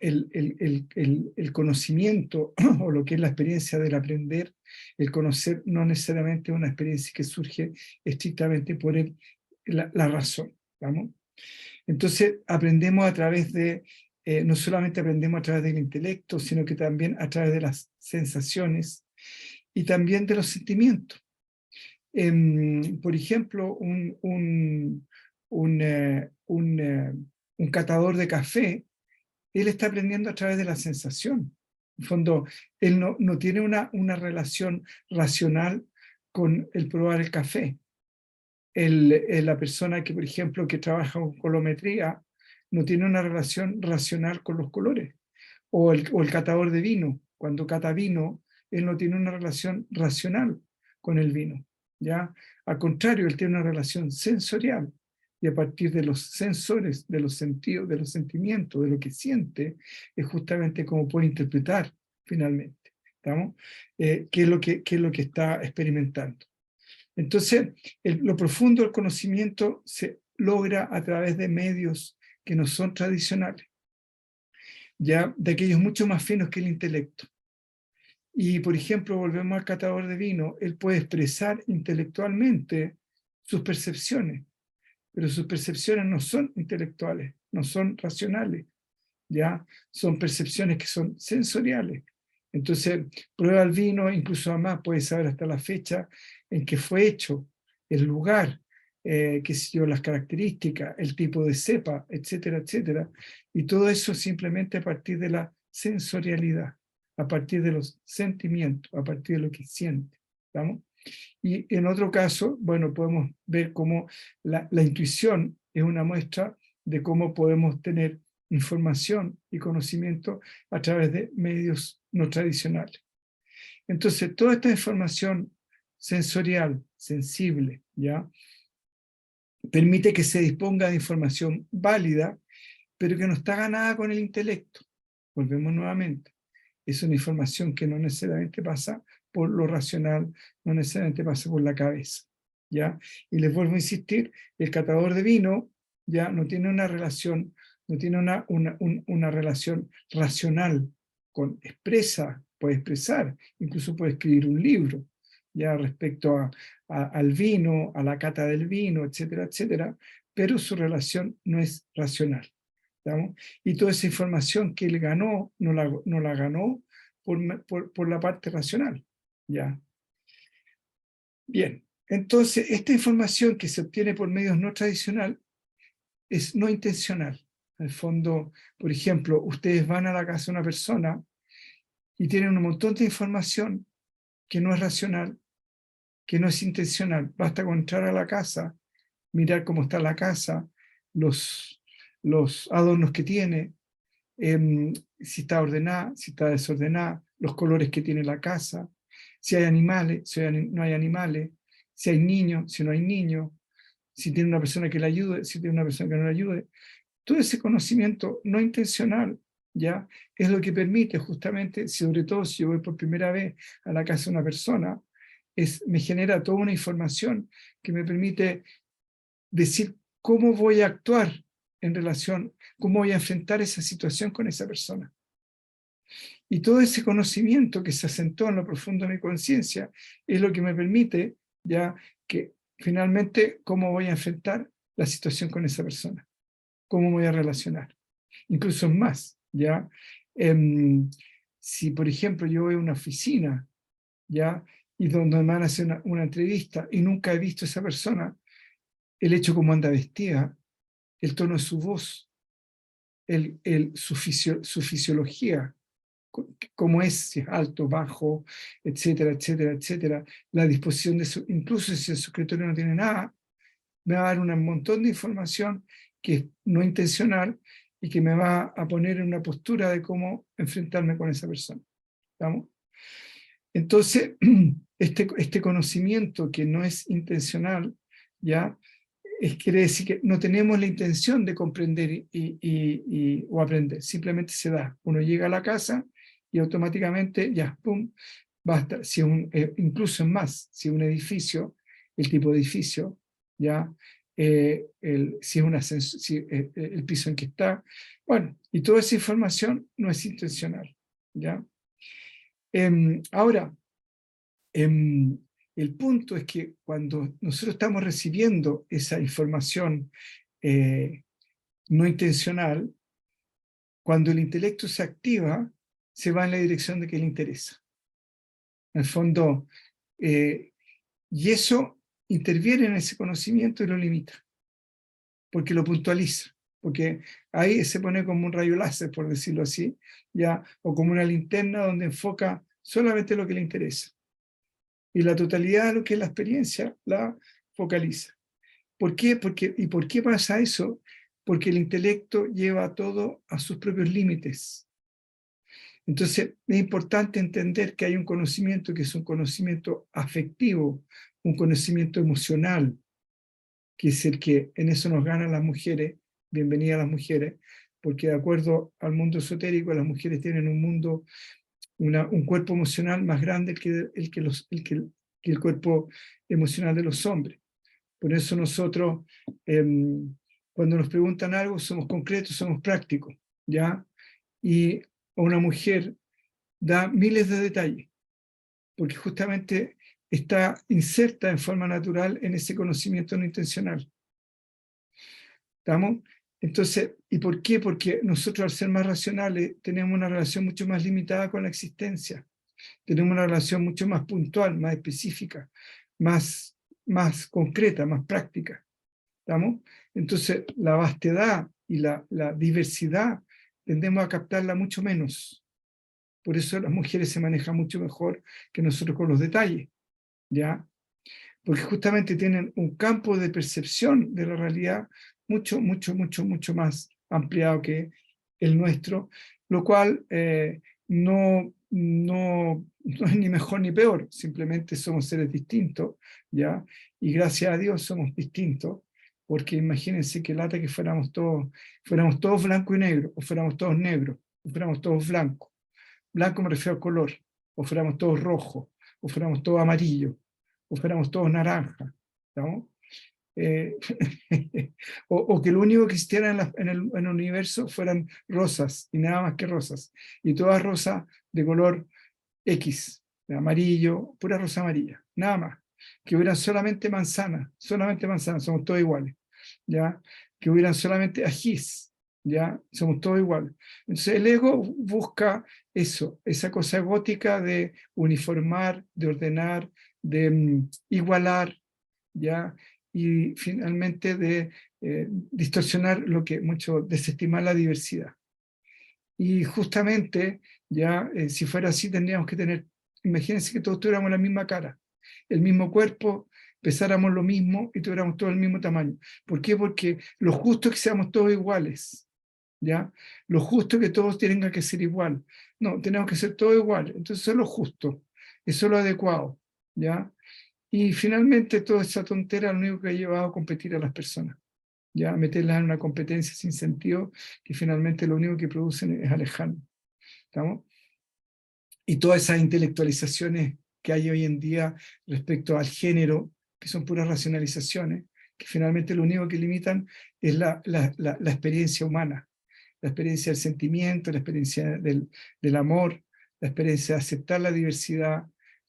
el conocimiento o lo que es la experiencia del aprender, el conocer no necesariamente es una experiencia que surge estrictamente por la razón. ¿Vamos? Entonces aprendemos a través no solamente aprendemos a través del intelecto, sino que también a través de las sensaciones y también de los sentimientos. Por ejemplo, un catador de café, él está aprendiendo a través de la sensación. En el fondo, él no tiene una relación racional con el probar el café. La persona que, por ejemplo, que trabaja con colometría, no tiene una relación racional con los colores. O el catador de vino, cuando cata vino, él no tiene una relación racional con el vino, ¿ya? Al contrario, él tiene una relación sensorial, y a partir de los sensores, de los sentidos, de los sentimientos, de lo que siente, es justamente como puede interpretar finalmente, ¿estamos? ¿Qué es lo que está experimentando? Entonces, lo profundo del conocimiento se logra a través de medios que no son tradicionales, ya de aquellos mucho más finos que el intelecto. Y, por ejemplo, volvemos al catador de vino, él puede expresar intelectualmente sus percepciones, pero sus percepciones no son intelectuales, no son racionales, ya son percepciones que son sensoriales. Entonces, prueba el vino, incluso además puede saber hasta la fecha en que fue hecho, el lugar, qué sé yo, las características, el tipo de cepa, etcétera, etcétera. Y todo eso simplemente a partir de la sensorialidad, a partir de los sentimientos, a partir de lo que siente. ¿Estamos? Y en otro caso, bueno, podemos ver cómo la intuición es una muestra de cómo podemos tener información y conocimiento a través de medios no tradicionales. Entonces, toda esta información sensorial, sensible, ¿ya? Permite que se disponga de información válida, pero que no está ganada con el intelecto. Volvemos nuevamente. Es una información que no necesariamente pasa por lo racional, no necesariamente pasa por la cabeza. ¿ya? Y les vuelvo a insistir, el catador de vino ya no tiene una relación, no tiene una relación racional, puede expresar, incluso puede escribir un libro, ya respecto al vino, a la cata del vino, etcétera, etcétera, pero su relación no es racional. ¿Estamos? Y toda esa información que él ganó, no la ganó por la parte racional. ¿Ya? Bien, entonces esta información que se obtiene por medios no tradicionales es no intencional. En el fondo, por ejemplo, ustedes van a la casa de una persona y tienen un montón de información que no es racional, que no es intencional. Basta con entrar a la casa, mirar cómo está la casa, los adornos que tiene, si está ordenada, si está desordenada, los colores que tiene la casa, si hay animales, si no hay animales, si hay niños, si no hay niños, si tiene una persona que le ayude, si tiene una persona que no le ayude. Todo ese conocimiento no intencional, ¿ya? Es lo que permite justamente, sobre todo si yo voy por primera vez a la casa de una persona, me genera toda una información que me permite decir cómo voy a actuar en relación, cómo voy a enfrentar esa situación con esa persona. Y todo ese conocimiento que se asentó en lo profundo de mi conciencia es lo que me permite ya que finalmente cómo voy a enfrentar la situación con esa persona, cómo me voy a relacionar. Incluso más, ¿ya? Si, por ejemplo, yo voy a una oficina, ¿ya? Y donde me van a hacer una entrevista y nunca he visto a esa persona, el hecho cómo anda vestida, el tono de su voz, su fisiología, cómo es, si es alto, bajo, etcétera, etcétera, etcétera, la disposición de su, incluso si el secretario no tiene nada, me va a dar un montón de información que es no intencional y que me va a poner en una postura de cómo enfrentarme con esa persona. ¿Estamos? Entonces, este conocimiento que no es intencional, ¿ya? Quiere decir que no tenemos la intención de comprender o aprender, simplemente se da. Uno llega a la casa y automáticamente, ya, pum, basta. Si incluso es más, si un edificio, el tipo de edificio, ya, si es un ascensor, el piso en que está, bueno, y toda esa información no es intencional, ¿ya? Ahora, el punto es que cuando nosotros estamos recibiendo esa información no intencional, cuando el intelecto se activa, se va en la dirección de que le interesa. En el fondo, y eso interviene en ese conocimiento y lo limita, porque lo puntualiza, porque ahí se pone como un rayo láser, por decirlo así, ya, o como una linterna donde enfoca solamente lo que le interesa. Y la totalidad de lo que es la experiencia la focaliza. ¿Por qué? ¿Y por qué pasa eso? Porque el intelecto lleva todo a sus propios límites. Entonces, es importante entender que hay un conocimiento que es un conocimiento afectivo, un conocimiento emocional, que es el que en eso nos ganan las mujeres, bienvenida a las mujeres, porque de acuerdo al mundo esotérico, las mujeres tienen un mundo, un cuerpo emocional más grande que el cuerpo emocional de los hombres. Por eso nosotros, cuando nos preguntan algo, somos concretos, somos prácticos, ¿ya? Y una mujer da miles de detalles, porque justamente está inserta en forma natural en ese conocimiento no intencional. ¿Estamos? Entonces, ¿y por qué? Porque nosotros, al ser más racionales, tenemos una relación mucho más limitada con la existencia. Tenemos una relación mucho más puntual, más específica, más concreta, más práctica. ¿Estamos? Entonces, la vastedad y la diversidad tendemos a captarla mucho menos. Por eso las mujeres se manejan mucho mejor que nosotros con los detalles, ¿ya? Porque justamente tienen un campo de percepción de la realidad mucho más ampliado que el nuestro, lo cual no es ni mejor ni peor, simplemente somos seres distintos, ¿ya? Y gracias a Dios somos distintos, porque imagínense que lata que fuéramos todos blanco y negro, o fuéramos todos negros, o fuéramos todos blancos. Blanco me refiero al color, o fuéramos todos rojos, o fuéramos todos amarillos, o fuéramos todos naranjas, ¿Estamos? Eh, o que lo único que existiera en el universo fueran rosas y nada más que rosas, y todas rosas de color X, de amarillo, pura rosa amarilla, nada más, que hubieran solamente manzanas, somos todos iguales, ¿ya? Que hubieran solamente ajís, ¿ya? Somos todos iguales. Entonces el ego busca eso, esa cosa gótica de uniformar, de ordenar, de igualar, ¿ya? Y finalmente de distorsionar lo que mucho, desestimar la diversidad. Y justamente, ya, si fuera así, tendríamos que tener, imagínense que todos tuviéramos la misma cara, el mismo cuerpo, pesáramos lo mismo y tuviéramos todo el mismo tamaño. ¿Por qué? Porque lo justo es que seamos todos iguales, ¿ya? Lo justo es que todos tengan que ser igual. No, tenemos que ser todos iguales. Entonces eso es lo justo, eso es lo adecuado, ¿ya? Y finalmente toda esa tontera lo único que ha llevado a competir a las personas, ya meterlas en una competencia sin sentido que finalmente lo único que producen es alejarnos. ¿Estamos? Y todas esas intelectualizaciones que hay hoy en día respecto al género, que son puras racionalizaciones, que finalmente lo único que limitan es la experiencia humana, la experiencia del sentimiento, la experiencia del amor, la experiencia de aceptar la diversidad,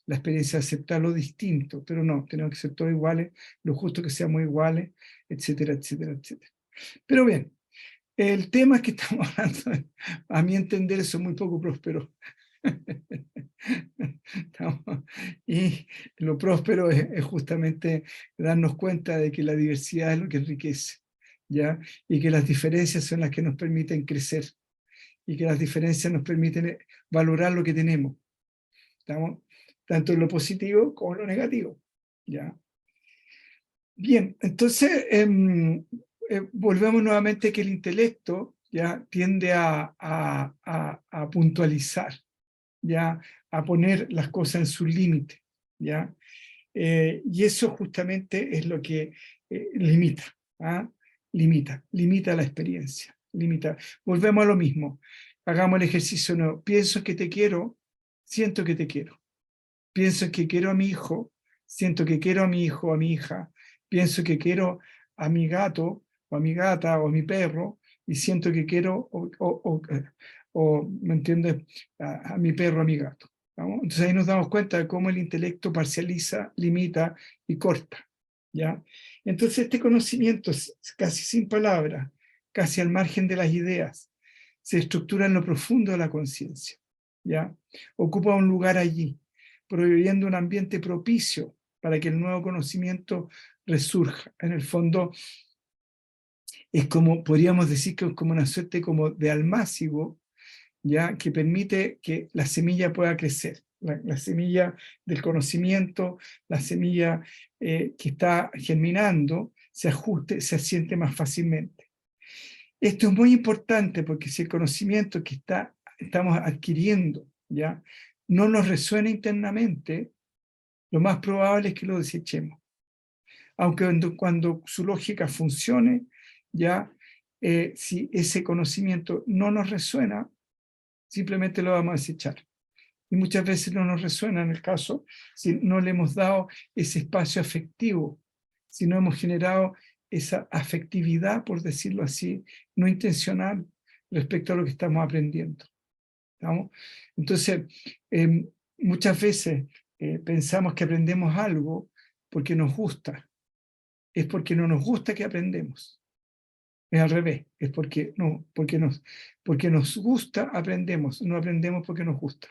la experiencia de aceptar lo distinto, pero no, tenemos que ser todos iguales, lo justo que seamos iguales, etcétera, etcétera, etcétera. Pero bien, el tema es que estamos hablando, a mi entender, eso es muy poco próspero. Y lo próspero es justamente darnos cuenta de que la diversidad es lo que enriquece, ¿ya? Y que las diferencias son las que nos permiten crecer, y que las diferencias nos permiten valorar lo que tenemos, ¿estamos? Tanto en lo positivo como en lo negativo, ¿ya? Bien, entonces volvemos nuevamente que el intelecto ya tiende a puntualizar, ya a poner las cosas en su límite, ya, y eso justamente es lo que limita, ¿ah? Limita la experiencia, limita. Volvemos a lo mismo, hagamos el ejercicio nuevo. Pienso que te quiero, siento que te quiero. Pienso que quiero a mi hijo, siento que quiero a mi hijo o a mi hija. Pienso que quiero a mi gato o a mi gata o a mi perro y siento que quiero ¿me entiendes? A mi perro, a mi gato, ¿no? Entonces ahí nos damos cuenta de cómo el intelecto parcializa, limita y corta, ¿ya? Entonces este conocimiento es casi sin palabras, casi al margen de las ideas, se estructura en lo profundo de la conciencia, ¿ya? Ocupa un lugar allí, proveyendo un ambiente propicio para que el nuevo conocimiento resurja. En el fondo, es como, podríamos decir que es como una suerte como de almácigo, ¿ya? Que permite que la semilla pueda crecer. La semilla del conocimiento, la semilla que está germinando, se ajuste, se asiente más fácilmente. Esto es muy importante porque si el conocimiento que estamos adquiriendo, ¿ya? No nos resuena internamente, lo más probable es que lo desechemos. Aunque cuando su lógica funcione, ya, si ese conocimiento no nos resuena, simplemente lo vamos a desechar. Y muchas veces no nos resuena en el caso si no le hemos dado ese espacio afectivo, si no hemos generado esa afectividad, por decirlo así, no intencional respecto a lo que estamos aprendiendo. ¿Estamos? Entonces, muchas veces pensamos que aprendemos algo porque nos gusta. Es porque no nos gusta que aprendemos. Es al revés, es porque nos gusta, aprendemos, no aprendemos porque nos gusta.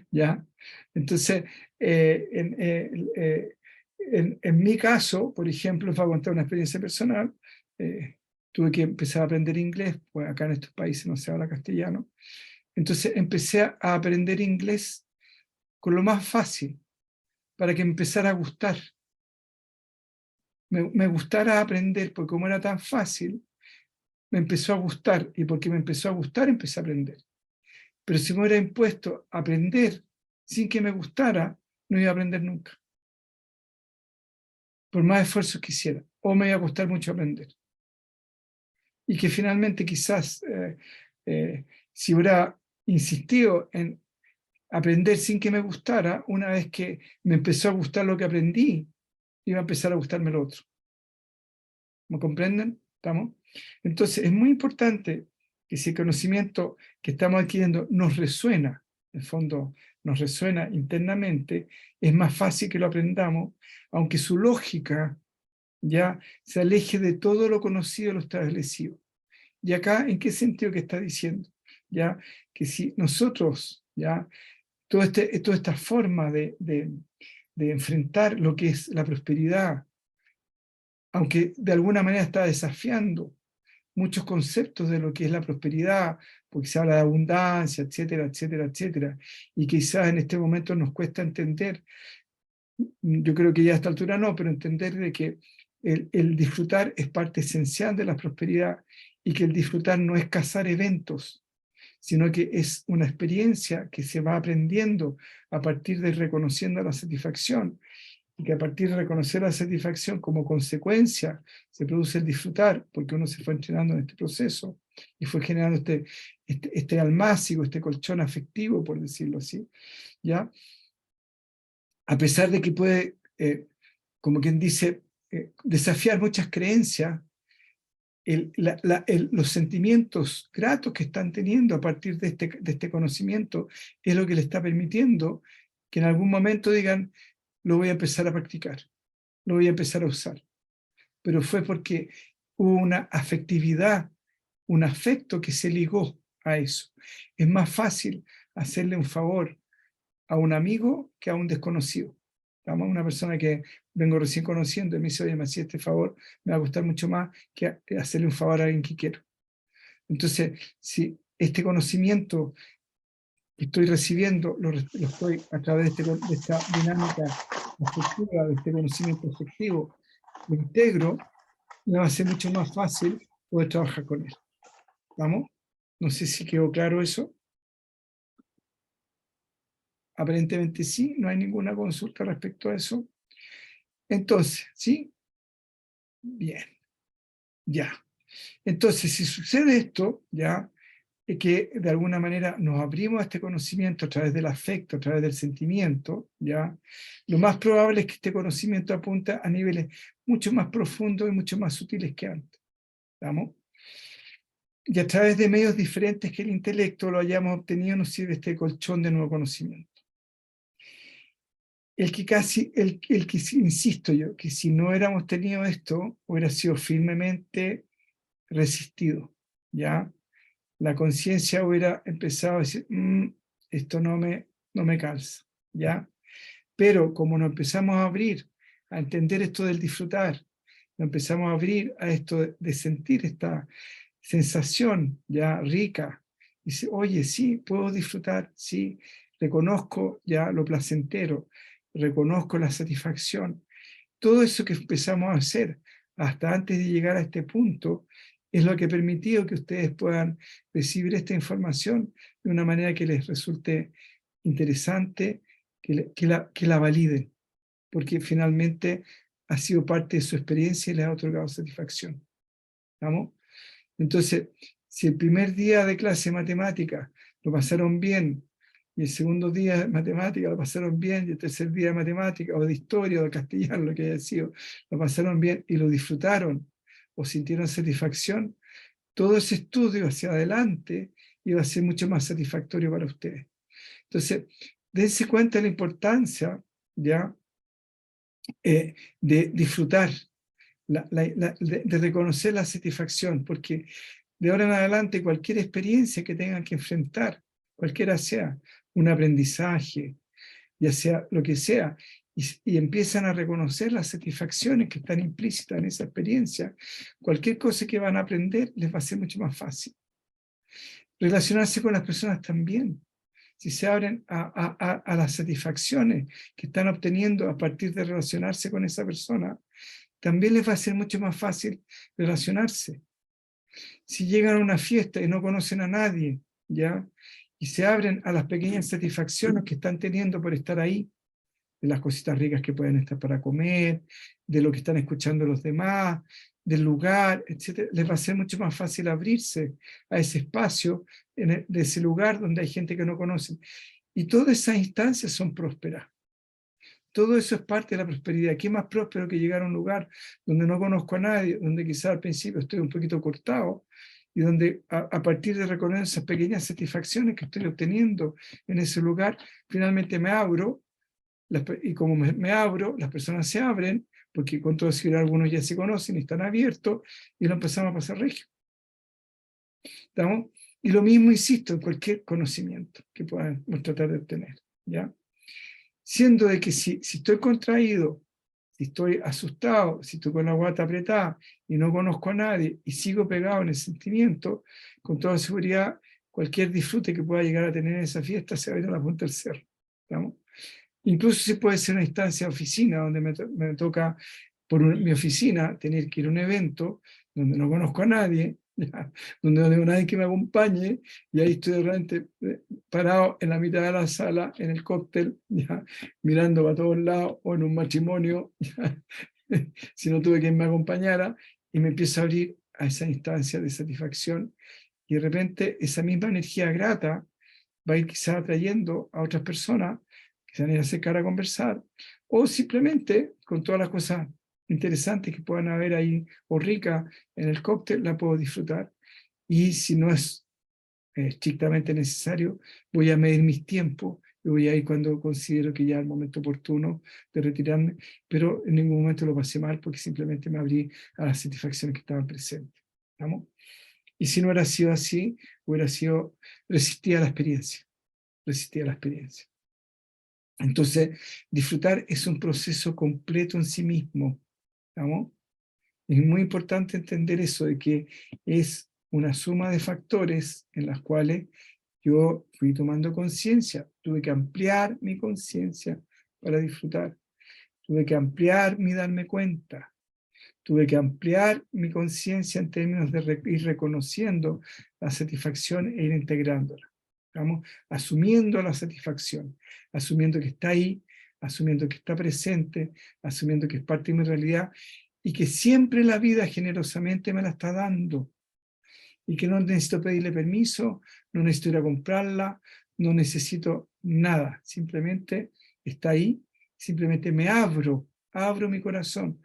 ¿Ya? Entonces, en mi caso, por ejemplo, para contar una experiencia personal, tuve que empezar a aprender inglés, pues acá en estos países no se habla castellano. Entonces empecé a aprender inglés con lo más fácil, para que me empezara a gustar. Me gustara aprender, porque como era tan fácil, me empezó a gustar, y porque me empezó a gustar, empecé a aprender. Pero si me hubiera impuesto a aprender sin que me gustara, no iba a aprender nunca. Por más esfuerzos que hiciera, o me iba a costar mucho aprender. Y que finalmente quizás, si hubiera insistido en aprender sin que me gustara, una vez que me empezó a gustar lo que aprendí, iba a empezar a gustarme lo otro. ¿Me comprenden? ¿Estamos? Entonces, es muy importante que si el conocimiento que estamos adquiriendo nos resuena, en el fondo nos resuena internamente, es más fácil que lo aprendamos, aunque su lógica ya se aleje de todo lo conocido, lo establecido. Y acá, ¿en qué sentido que está diciendo? Ya que si nosotros, ya, toda esta forma de enfrentar lo que es la prosperidad, aunque de alguna manera está desafiando muchos conceptos de lo que es la prosperidad, porque se habla de abundancia, etcétera, etcétera, etcétera, y quizás en este momento nos cuesta entender, yo creo que ya a esta altura no, pero entender de que el disfrutar es parte esencial de la prosperidad y que el disfrutar no es cazar eventos, sino que es una experiencia que se va aprendiendo a partir de reconociendo la satisfacción, y que a partir de reconocer la satisfacción como consecuencia se produce el disfrutar, porque uno se fue entrenando en este proceso y fue generando este almácigo, este colchón afectivo, por decirlo así, ¿ya? A pesar de que puede, como quien dice, desafiar muchas creencias, los sentimientos gratos que están teniendo a partir de este conocimiento es lo que le está permitiendo que en algún momento digan, lo voy a empezar a practicar, lo voy a empezar a usar. Pero fue porque hubo una afectividad, un afecto que se ligó a eso. Es más fácil hacerle un favor a un amigo que a un desconocido. Vamos, una persona que vengo recién conociendo y me dice, oye, me hacía este favor, me va a gustar mucho más que hacerle un favor a alguien que quiero. Entonces, si este conocimiento que estoy recibiendo, lo estoy a través de esta dinámica afectiva, de este conocimiento afectivo, lo integro, me va a ser mucho más fácil poder trabajar con él. ¿Vamos? No sé si quedó claro eso. Aparentemente sí, no hay ninguna consulta respecto a eso. Entonces, ¿sí? Bien, ya. Entonces, si sucede esto, ya, que de alguna manera nos abrimos a este conocimiento a través del afecto, a través del sentimiento, ya, lo más probable es que este conocimiento apunta a niveles mucho más profundos y mucho más sutiles que antes. ¿Vamos? Y a través de medios diferentes que el intelecto lo hayamos obtenido, nos sirve este colchón de nuevo conocimiento. El que insisto yo, que si no hubiéramos tenido esto, hubiera sido firmemente resistido, ¿ya? La conciencia hubiera empezado a decir, esto no me calza, ¿ya? Pero como nos empezamos a abrir, a entender esto del disfrutar, nos empezamos a abrir a esto de sentir esta sensación ya rica, dice, oye, sí, puedo disfrutar, sí, reconozco ya lo placentero, reconozco la satisfacción. Todo eso que empezamos a hacer hasta antes de llegar a este punto es lo que ha permitido que ustedes puedan recibir esta información de una manera que les resulte interesante, que la validen, porque finalmente ha sido parte de su experiencia y les ha otorgado satisfacción. ¿Vamos? Entonces, si el primer día de clase de matemática lo pasaron bien, y el segundo día de matemática lo pasaron bien, y el tercer día de matemática, o de historia, o de castellano, lo que haya sido, lo pasaron bien y lo disfrutaron, o sintieron satisfacción, todo ese estudio hacia adelante iba a ser mucho más satisfactorio para ustedes. Entonces, dense cuenta de la importancia, ¿ya? De disfrutar, de reconocer la satisfacción, porque de ahora en adelante cualquier experiencia que tengan que enfrentar, cualquiera sea, un aprendizaje, ya sea lo que sea, y empiezan a reconocer las satisfacciones que están implícitas en esa experiencia, cualquier cosa que van a aprender les va a ser mucho más fácil. Relacionarse con las personas también. Si se abren a las satisfacciones que están obteniendo a partir de relacionarse con esa persona, también les va a ser mucho más fácil relacionarse. Si llegan a una fiesta y no conocen a nadie, ¿ya? Y se abren a las pequeñas satisfacciones que están teniendo por estar ahí, de las cositas ricas que pueden estar para comer, de lo que están escuchando los demás, del lugar, etc., les va a ser mucho más fácil abrirse a ese espacio, de ese lugar donde hay gente que no conocen. Y todas esas instancias son prósperas. Todo eso es parte de la prosperidad. ¿Qué más próspero que llegar a un lugar donde no conozco a nadie, donde quizás al principio estoy un poquito cortado, y donde a partir de reconocer esas pequeñas satisfacciones que estoy obteniendo en ese lugar, finalmente me abro, y como me abro, las personas se abren, porque con todo seguridad algunos ya se conocen y están abiertos, y lo empezamos a pasar regio. ¿Estamos? Y lo mismo, insisto, en cualquier conocimiento que podamos tratar de obtener, ¿ya? Siendo de que si estoy contraído, si estoy asustado, si estoy con la guata apretada y no conozco a nadie y sigo pegado en el sentimiento, con toda seguridad, cualquier disfrute que pueda llegar a tener en esa fiesta se va a ir a la punta del cerro. ¿Estamos? Incluso si puede ser una instancia de oficina donde me toca por mi oficina tener que ir a un evento donde no conozco a nadie, ¿ya? Donde no tengo nadie que me acompañe, y ahí estoy realmente parado en la mitad de la sala, en el cóctel, ¿ya? Mirando para todos lados, o en un matrimonio, ¿ya? Si no tuve quien me acompañara, y me empiezo a abrir a esa instancia de satisfacción, y de repente esa misma energía grata va a ir quizás atrayendo a otras personas que se van a ir a acercar a conversar, o simplemente con todas las cosas interesantes que puedan haber ahí o ricas en el cóctel, la puedo disfrutar. Y si no es estrictamente necesario, voy a medir mis tiempos y voy a ir cuando considero que ya es el momento oportuno de retirarme, pero en ningún momento lo pasé mal porque simplemente me abrí a las satisfacciones que estaban presentes. ¿Estamos? Y si no hubiera sido así, hubiera sido, resistía a la experiencia, resistía a la experiencia. Entonces, disfrutar es un proceso completo en sí mismo. ¿Estamos? Es muy importante entender eso, de que es una suma de factores en las cuales yo fui tomando conciencia. Tuve que ampliar mi conciencia para disfrutar. Tuve que ampliar mi darme cuenta. Tuve que ampliar mi conciencia en términos de ir reconociendo la satisfacción e ir integrándola. ¿Estamos? Asumiendo la satisfacción, asumiendo que está ahí, asumiendo que está presente, asumiendo que es parte de mi realidad, y que siempre la vida generosamente me la está dando, y que no necesito pedirle permiso, no necesito ir a comprarla, no necesito nada, simplemente está ahí, simplemente me abro mi corazón,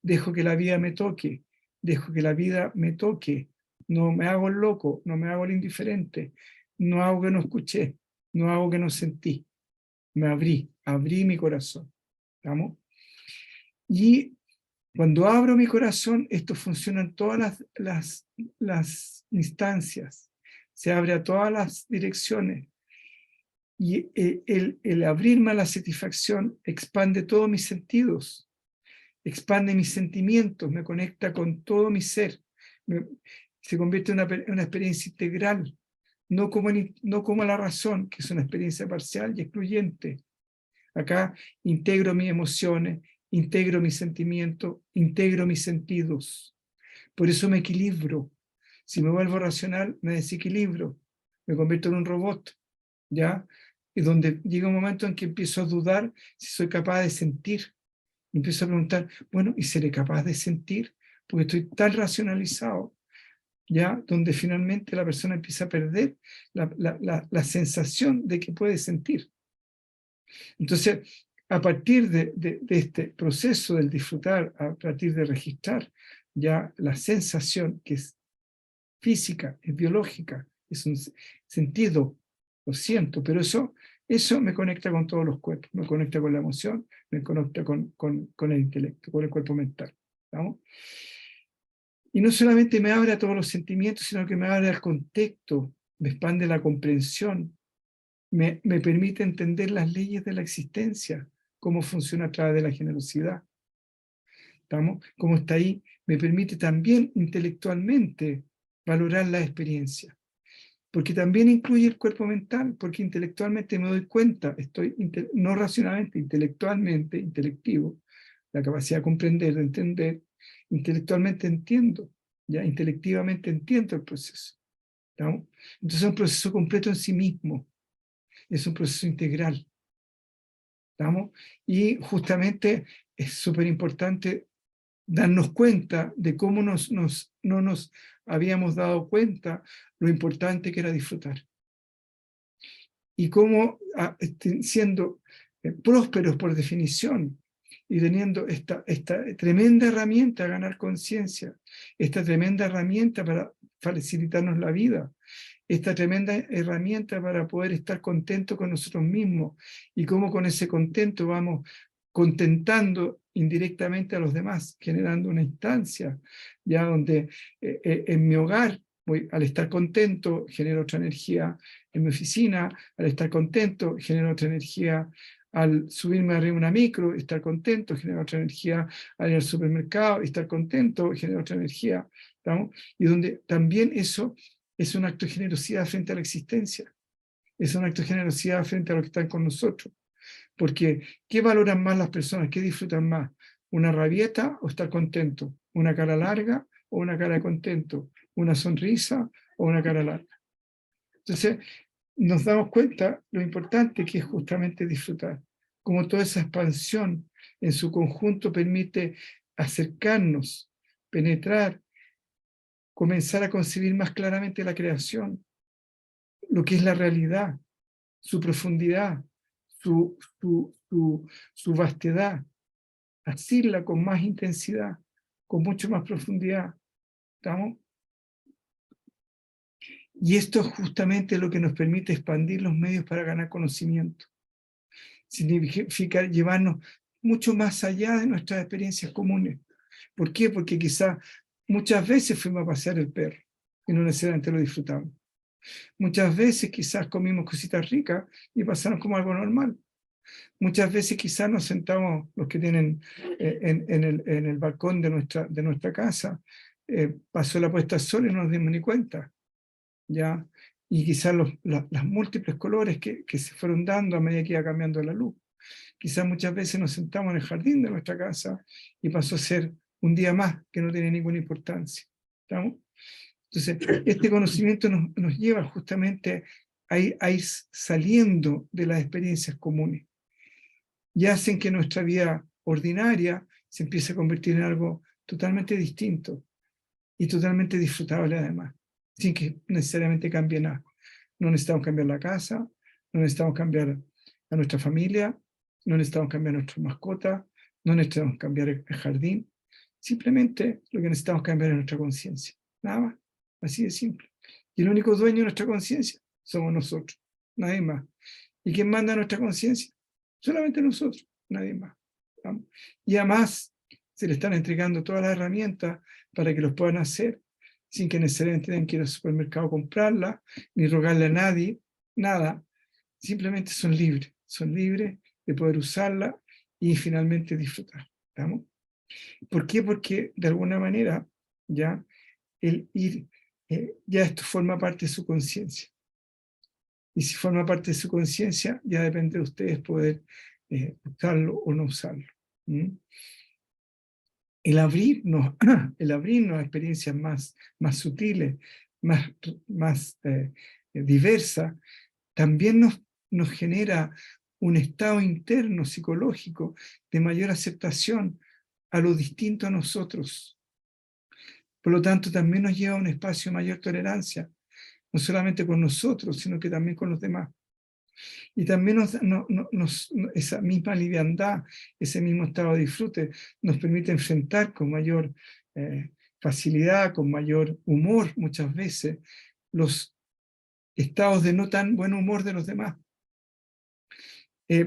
dejo que la vida me toque, dejo que la vida me toque, no me hago el loco, no me hago el indiferente, no hago que no escuché, no hago que no sentí, me abrí mi corazón, ¿estamos? Y cuando abro mi corazón, esto funciona en todas las instancias, se abre a todas las direcciones, y el abrirme a la satisfacción expande todos mis sentidos, expande mis sentimientos, me conecta con todo mi ser, se convierte en una experiencia integral, no como la razón, que es una experiencia parcial y excluyente. Acá integro mis emociones, integro mis sentimientos, integro mis sentidos. Por eso me equilibro. Si me vuelvo racional, me desequilibro, me convierto en un robot, ¿ya? Y donde llega un momento en que empiezo a dudar si soy capaz de sentir. Empiezo a preguntar, bueno, ¿y seré capaz de sentir? Porque estoy tan racionalizado, ¿ya? Donde finalmente la persona empieza a perder la sensación de que puede sentir. Entonces, a partir de este proceso del disfrutar, a partir de registrar ya la sensación que es física, es biológica, es un sentido, lo siento, pero eso me conecta con todos los cuerpos, me conecta con la emoción, me conecta con el intelecto, con el cuerpo mental. ¿Estamos? Y no solamente me abre a todos los sentimientos, sino que me abre al contexto, me expande la comprensión, me permite entender las leyes de la existencia, cómo funciona a través de la generosidad. ¿Estamos? Cómo está ahí, me permite también intelectualmente valorar la experiencia. Porque también incluye el cuerpo mental, porque intelectualmente me doy cuenta, estoy no racionalmente, intelectualmente, intelectivo, la capacidad de comprender, de entender, intelectualmente entiendo, ya intelectivamente entiendo el proceso. ¿Estamos? Entonces es un proceso completo en sí mismo, es un proceso integral. ¿Estamos? Y justamente es súper importante darnos cuenta de cómo no nos habíamos dado cuenta lo importante que era disfrutar. y cómo siendo prósperos por definición y teniendo esta tremenda herramienta a ganar conciencia, esta tremenda herramienta para facilitarnos la vida, esta tremenda herramienta para poder estar contentos con nosotros mismos y cómo con ese contento vamos contentando indirectamente a los demás, generando una instancia ya donde en mi hogar, al estar contento, genero otra energía en mi oficina, al estar contento, genero otra energía al subirme arriba de una micro, estar contento, genero otra energía al ir al supermercado, estar contento, genero otra energía, ¿estamos? Y donde también eso es un acto de generosidad frente a la existencia, es un acto de generosidad frente a lo que están con nosotros. Porque, ¿qué valoran más las personas? ¿Qué disfrutan más? ¿Una rabieta o estar contento? ¿Una cara larga o una cara de contento? ¿Una sonrisa o una cara larga? Entonces, nos damos cuenta lo importante que es justamente disfrutar. Como toda esa expansión en su conjunto permite acercarnos, penetrar, comenzar a concebir más claramente la creación, lo que es la realidad, su profundidad, su vastedad, asirla con más intensidad, con mucho más profundidad. ¿Estamos? Y esto es justamente lo que nos permite expandir los medios para ganar conocimiento. Significa llevarnos mucho más allá de nuestras experiencias comunes. ¿Por qué? Porque quizás muchas veces fuimos a pasear el perro y no necesariamente lo disfrutamos. Muchas veces quizás comimos cositas ricas y pasaron como algo normal. Muchas veces quizás nos sentamos, los que tienen en el balcón de nuestra casa, pasó la puesta de sol y no nos dimos ni cuenta, ¿ya? Y quizás las múltiples colores que se fueron dando a medida que iba cambiando la luz. Quizás muchas veces nos sentamos en el jardín de nuestra casa y pasó a ser un día más que no tiene ninguna importancia. ¿Estamos? Entonces, este conocimiento nos lleva justamente a ir saliendo de las experiencias comunes y hacen que nuestra vida ordinaria se empiece a convertir en algo totalmente distinto y totalmente disfrutable además, sin que necesariamente cambie nada. No necesitamos cambiar la casa, no necesitamos cambiar a nuestra familia, no necesitamos cambiar a nuestras mascotas, no necesitamos cambiar el jardín, simplemente lo que necesitamos cambiar es nuestra conciencia, nada más, así de simple. Y el único dueño de nuestra conciencia somos nosotros, nadie más. ¿Y quién manda nuestra conciencia? Solamente nosotros, nadie más. ¿Vamos? Y además se le están entregando todas las herramientas para que los puedan hacer sin que necesariamente tengan que ir al supermercado a comprarla, ni rogarle a nadie, nada. Simplemente son libres de poder usarla y finalmente disfrutar. ¿Estamos? ¿Por qué? Porque de alguna manera ya ya esto forma parte de su conciencia. Y si forma parte de su conciencia, ya depende de ustedes poder usarlo o no usarlo. El abrirnos a experiencias más sutiles, más diversas, también nos genera un estado interno psicológico de mayor aceptación a lo distinto a nosotros. Por lo tanto, también nos lleva a un espacio de mayor tolerancia, no solamente con nosotros, sino que también con los demás. Y también esa misma liviandad, ese mismo estado de disfrute, nos permite enfrentar con mayor facilidad, con mayor humor muchas veces, los estados de no tan buen humor de los demás.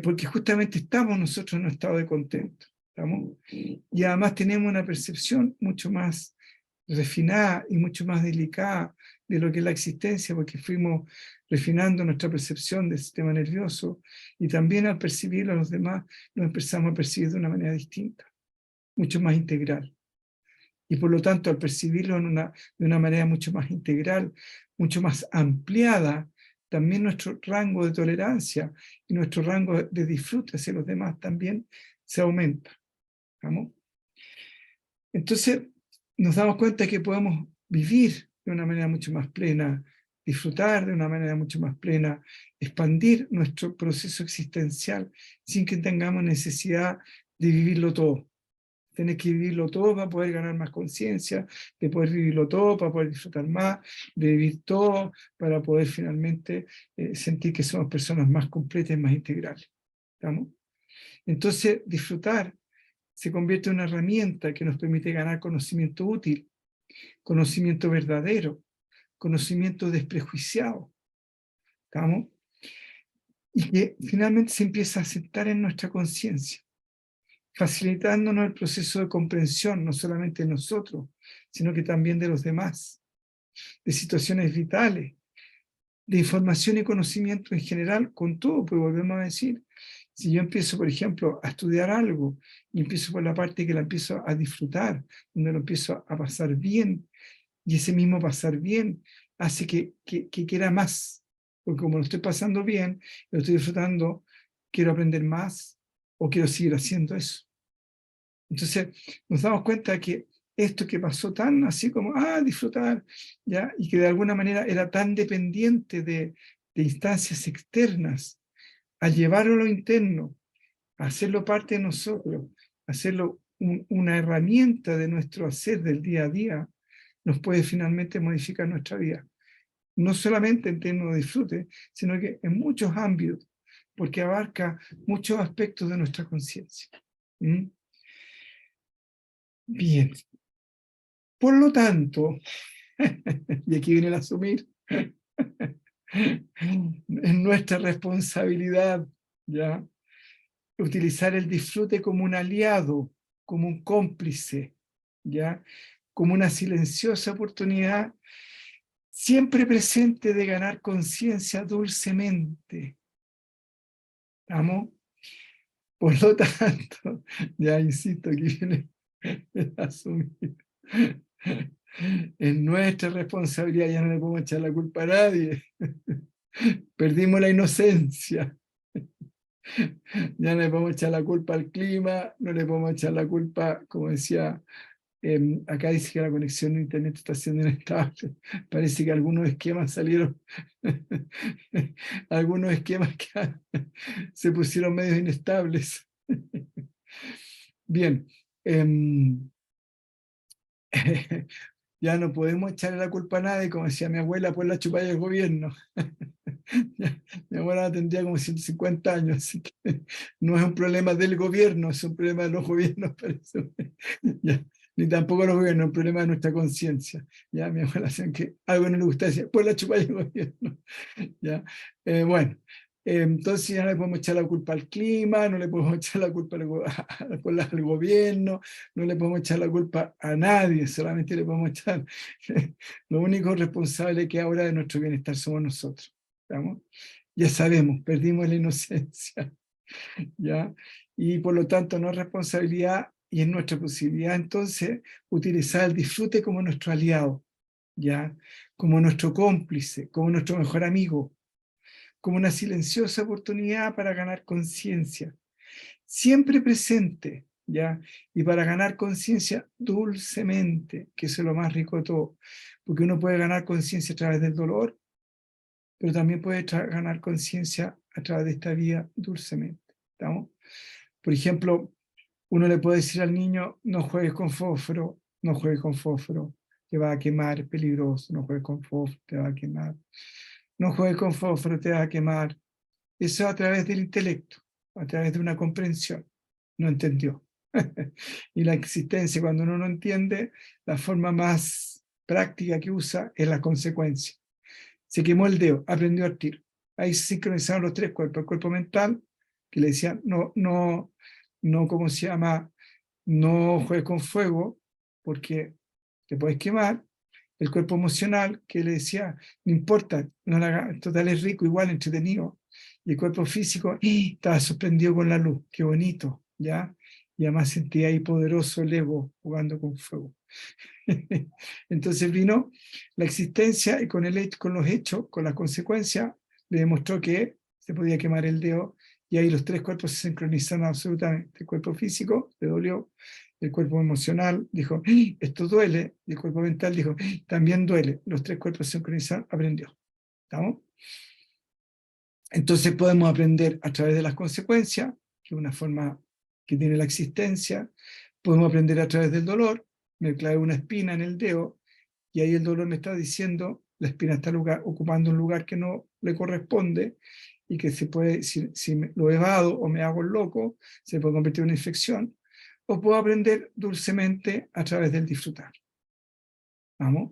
Porque justamente estamos nosotros en un estado de contento. ¿Estamos? Y además tenemos una percepción mucho más refinada y mucho más delicada de lo que es la existencia, porque fuimos refinando nuestra percepción del sistema nervioso y también al percibirlo a los demás nos empezamos a percibir de una manera distinta, mucho más integral. Y por lo tanto al percibirlo de una manera mucho más integral, mucho más ampliada, también nuestro rango de tolerancia y nuestro rango de disfrute hacia los demás también se aumenta. ¿Vamos? Entonces nos damos cuenta que podemos vivir de una manera mucho más plena, disfrutar de una manera mucho más plena, expandir nuestro proceso existencial sin que tengamos necesidad de vivirlo todo, tener que vivirlo todo para poder ganar más conciencia, de poder vivirlo todo para poder disfrutar más, de vivir todo para poder finalmente sentir que somos personas más completas y más integrales. ¿Estamos? Entonces, disfrutar se convierte en una herramienta que nos permite ganar conocimiento útil, conocimiento verdadero, conocimiento desprejuiciado. ¿Estamos? Y que finalmente se empieza a aceptar en nuestra conciencia, facilitándonos el proceso de comprensión, no solamente de nosotros, sino que también de los demás, de situaciones vitales, de información y conocimiento en general, con todo, pues volvemos a decir, si yo empiezo, por ejemplo, a estudiar algo, y empiezo por la parte que la empiezo a disfrutar, donde lo empiezo a pasar bien, y ese mismo pasar bien hace que quiera más, porque como lo estoy pasando bien, lo estoy disfrutando, quiero aprender más, o quiero seguir haciendo eso. Entonces nos damos cuenta que esto que pasó tan así como, disfrutar, ¿ya? Y que de alguna manera era tan dependiente de instancias externas, a llevarlo a lo interno, a hacerlo parte de nosotros, a hacerlo una herramienta de nuestro hacer del día a día, nos puede finalmente modificar nuestra vida. No solamente en términos de disfrute, sino que en muchos ámbitos, porque abarca muchos aspectos de nuestra conciencia. Bien. Por lo tanto, y aquí viene el asumir, es nuestra responsabilidad, ¿ya?, utilizar el disfrute como un aliado, como un cómplice, ¿ya?, como una silenciosa oportunidad siempre presente de ganar conciencia dulcemente. ¿Estamos? Por lo tanto, ya insisto, aquí viene el asumir. Es nuestra responsabilidad, ya no le podemos echar la culpa a nadie. Perdimos la inocencia. Ya no le podemos echar la culpa al clima, no le podemos echar la culpa, como decía, acá dice que la conexión de internet está siendo inestable. Parece que algunos esquemas salieron, algunos esquemas que se pusieron medios inestables. Bien. Ya no podemos echarle la culpa a nadie, como decía mi abuela, por la chupalla del gobierno. Mi abuela tendría como 150 años, así que no es un problema del gobierno, es un problema de los gobiernos, parece. Ya, ni tampoco los gobiernos, es un problema de nuestra conciencia. Ya, mi abuela decía que algo no le gustaba, decía, por la chupalla del gobierno. Ya, bueno. Entonces ya no le podemos echar la culpa al clima, no le podemos echar la culpa al gobierno, no le podemos echar la culpa a nadie, solamente le podemos echar, lo único responsable que ahora de nuestro bienestar somos nosotros. ¿Estamos? Ya sabemos, perdimos la inocencia, ¿ya? Y por lo tanto no es responsabilidad y es nuestra posibilidad entonces utilizar el disfrute como nuestro aliado, ¿ya? Como nuestro cómplice, como nuestro mejor amigo, como una silenciosa oportunidad para ganar conciencia, siempre presente, ¿ya? Y para ganar conciencia dulcemente, que eso es lo más rico de todo, porque uno puede ganar conciencia a través del dolor, pero también puede ganar conciencia a través de esta vía dulcemente, ¿estamos? Por ejemplo, uno le puede decir al niño, no juegues con fósforo, no juegues con fósforo, te va a quemar, es peligroso, no juegues con fósforo, te va a quemar. No juegues con fósforo, te va a quemar. Eso a través del intelecto, a través de una comprensión. No entendió. Y la existencia, cuando uno no entiende, la forma más práctica que usa es la consecuencia. Se quemó el dedo, aprendió al tiro. Ahí se sincronizaron los tres cuerpos. El cuerpo mental, que le decía, no, ¿cómo se llama? No juegues con fuego, porque te puedes quemar. El cuerpo emocional, que le decía, no importa, no la haga, total es rico, igual, entretenido. Y el cuerpo físico, estaba sorprendido con la luz, qué bonito, ¿ya? Y además sentía ahí poderoso el ego jugando con fuego. Entonces vino la existencia y con los hechos, con las consecuencias, le demostró que se podía quemar el dedo y ahí los tres cuerpos se sincronizaron absolutamente. El cuerpo físico le dolió, el cuerpo emocional dijo, esto duele, y el cuerpo mental dijo, también duele. Los tres cuerpos se sincronizaron, aprendió. ¿Estamos? Entonces podemos aprender a través de las consecuencias, que es una forma que tiene la existencia, Podemos aprender a través del dolor. Me clavé una espina en el dedo y ahí el dolor me está diciendo, la espina está ocupando un lugar que no le corresponde y que se puede, si lo evado o me hago el loco, se puede convertir en una infección. O puedo aprender dulcemente a través del disfrutar. ¿Vamos?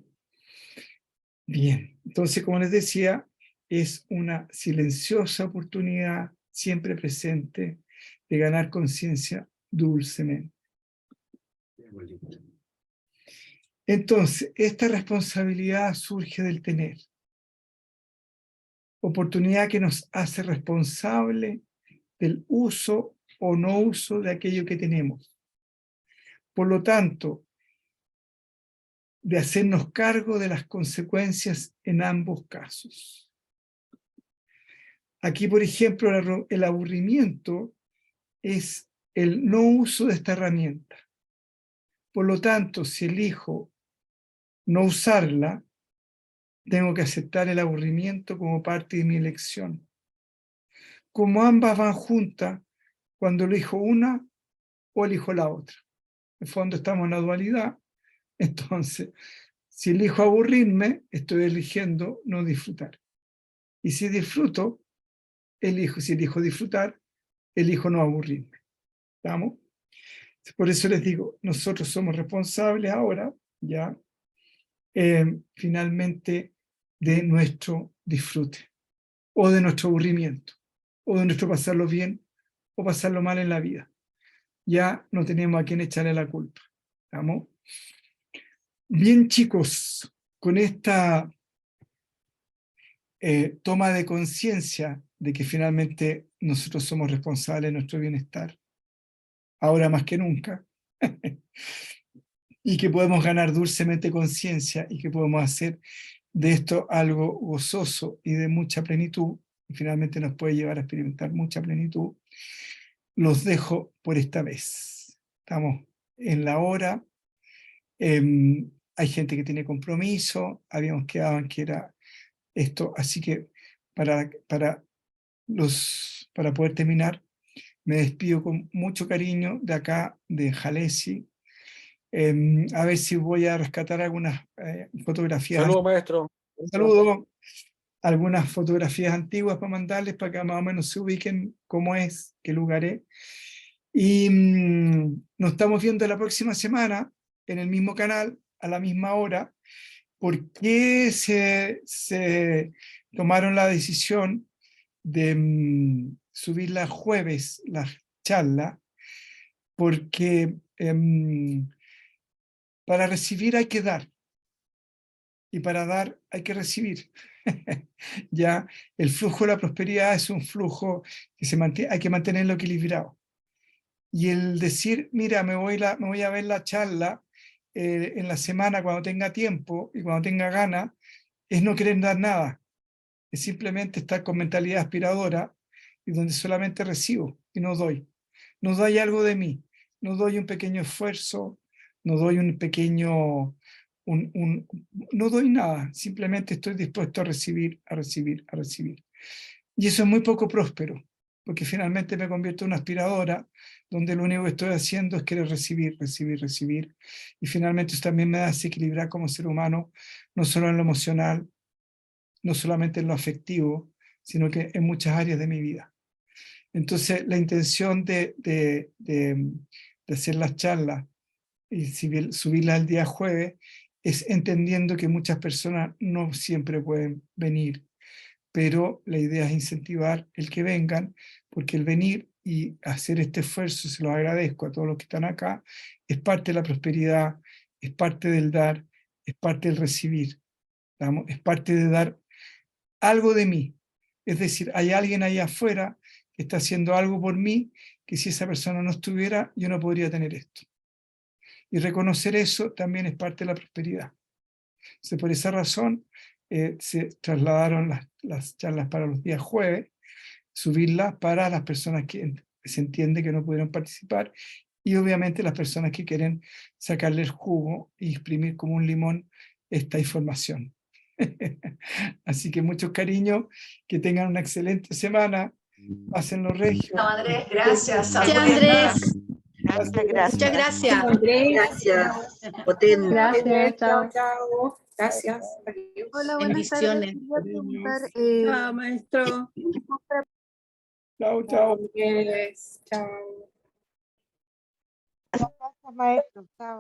Bien, entonces, como les decía, es una silenciosa oportunidad siempre presente de ganar conciencia dulcemente. Entonces, esta responsabilidad surge del tener. Oportunidad que nos hace responsable del uso o no uso de aquello que tenemos. Por lo tanto, de hacernos cargo de las consecuencias en ambos casos. Aquí, por ejemplo, el aburrimiento es el no uso de esta herramienta. Por lo tanto, si elijo no usarla, tengo que aceptar el aburrimiento como parte de mi elección. Como ambas van juntas, cuando elijo una o elijo la otra. En el fondo estamos en la dualidad. Entonces, si elijo aburrirme, estoy eligiendo no disfrutar. Y si disfruto, si elijo disfrutar, elijo no aburrirme. ¿Estamos? Por eso les digo, nosotros somos responsables ahora, ya, finalmente, de nuestro disfrute, o de nuestro aburrimiento, o de nuestro pasarlo bien, o pasarlo mal en la vida. Ya no tenemos a quién echarle la culpa. ¿Estamos? Bien, chicos, con esta toma de conciencia de que finalmente nosotros somos responsables de nuestro bienestar, ahora más que nunca, y que podemos ganar dulcemente conciencia y que podemos hacer de esto algo gozoso y de mucha plenitud, y finalmente nos puede llevar a experimentar mucha plenitud, los dejo por esta vez. Estamos en la hora, hay gente que tiene compromiso, habíamos quedado en que era esto, así que para poder terminar, me despido con mucho cariño de acá, de Jalesi. A ver si voy a rescatar algunas fotografías. Saludos, maestro. Saludos. Algunas fotografías antiguas para mandarles para que más o menos se ubiquen cómo es, qué lugar es. Y nos estamos viendo la próxima semana en el mismo canal, a la misma hora. ¿Por qué se tomaron la decisión de subir los jueves las charlas? Porque para recibir hay que dar, y para dar hay que recibir. Ya el flujo de la prosperidad es un flujo que hay que mantenerlo equilibrado. Y el decir, mira, me voy a ver la charla en la semana cuando tenga tiempo y cuando tenga ganas, es no querer dar nada. Es simplemente estar con mentalidad aspiradora y donde solamente recibo y no doy. No doy algo de mí, no doy un pequeño esfuerzo, no doy un pequeño, no doy nada, simplemente estoy dispuesto a recibir, a recibir, a recibir. Y eso es muy poco próspero, porque finalmente me convierto en una aspiradora donde lo único que estoy haciendo es querer recibir, recibir, recibir. Y finalmente eso también me hace equilibrar como ser humano, no solo en lo emocional, no solamente en lo afectivo, sino que en muchas áreas de mi vida. Entonces, la intención de hacer las charlas y subirlas el día jueves es entendiendo que muchas personas no siempre pueden venir, pero la idea es incentivar el que vengan, porque el venir y hacer este esfuerzo, se los agradezco a todos los que están acá, es parte de la prosperidad, es parte del dar, es parte del recibir, ¿vamos? Es parte de dar algo de mí. Es decir, hay alguien ahí afuera que está haciendo algo por mí, que si esa persona no estuviera, yo no podría tener esto. Y reconocer eso también es parte de la prosperidad. Entonces, por esa razón, se trasladaron las charlas para los días jueves, subirlas para las personas que se entiende que no pudieron participar, y obviamente las personas que quieren sacarle el jugo y exprimir como un limón esta información. Así que mucho cariño, que tengan una excelente semana, pásenlo regio. Andrés, gracias. Gracias, Andrés. Muchas gracias. Muchas gracias. Gracias. Potente. Gracias, chao. Chao. Gracias. Adiós. Hola, buenas tardes. Bendiciones. Quería preguntar, Chao, maestro. Chao, chao. Yes, chao. Gracias, maestro. Chao.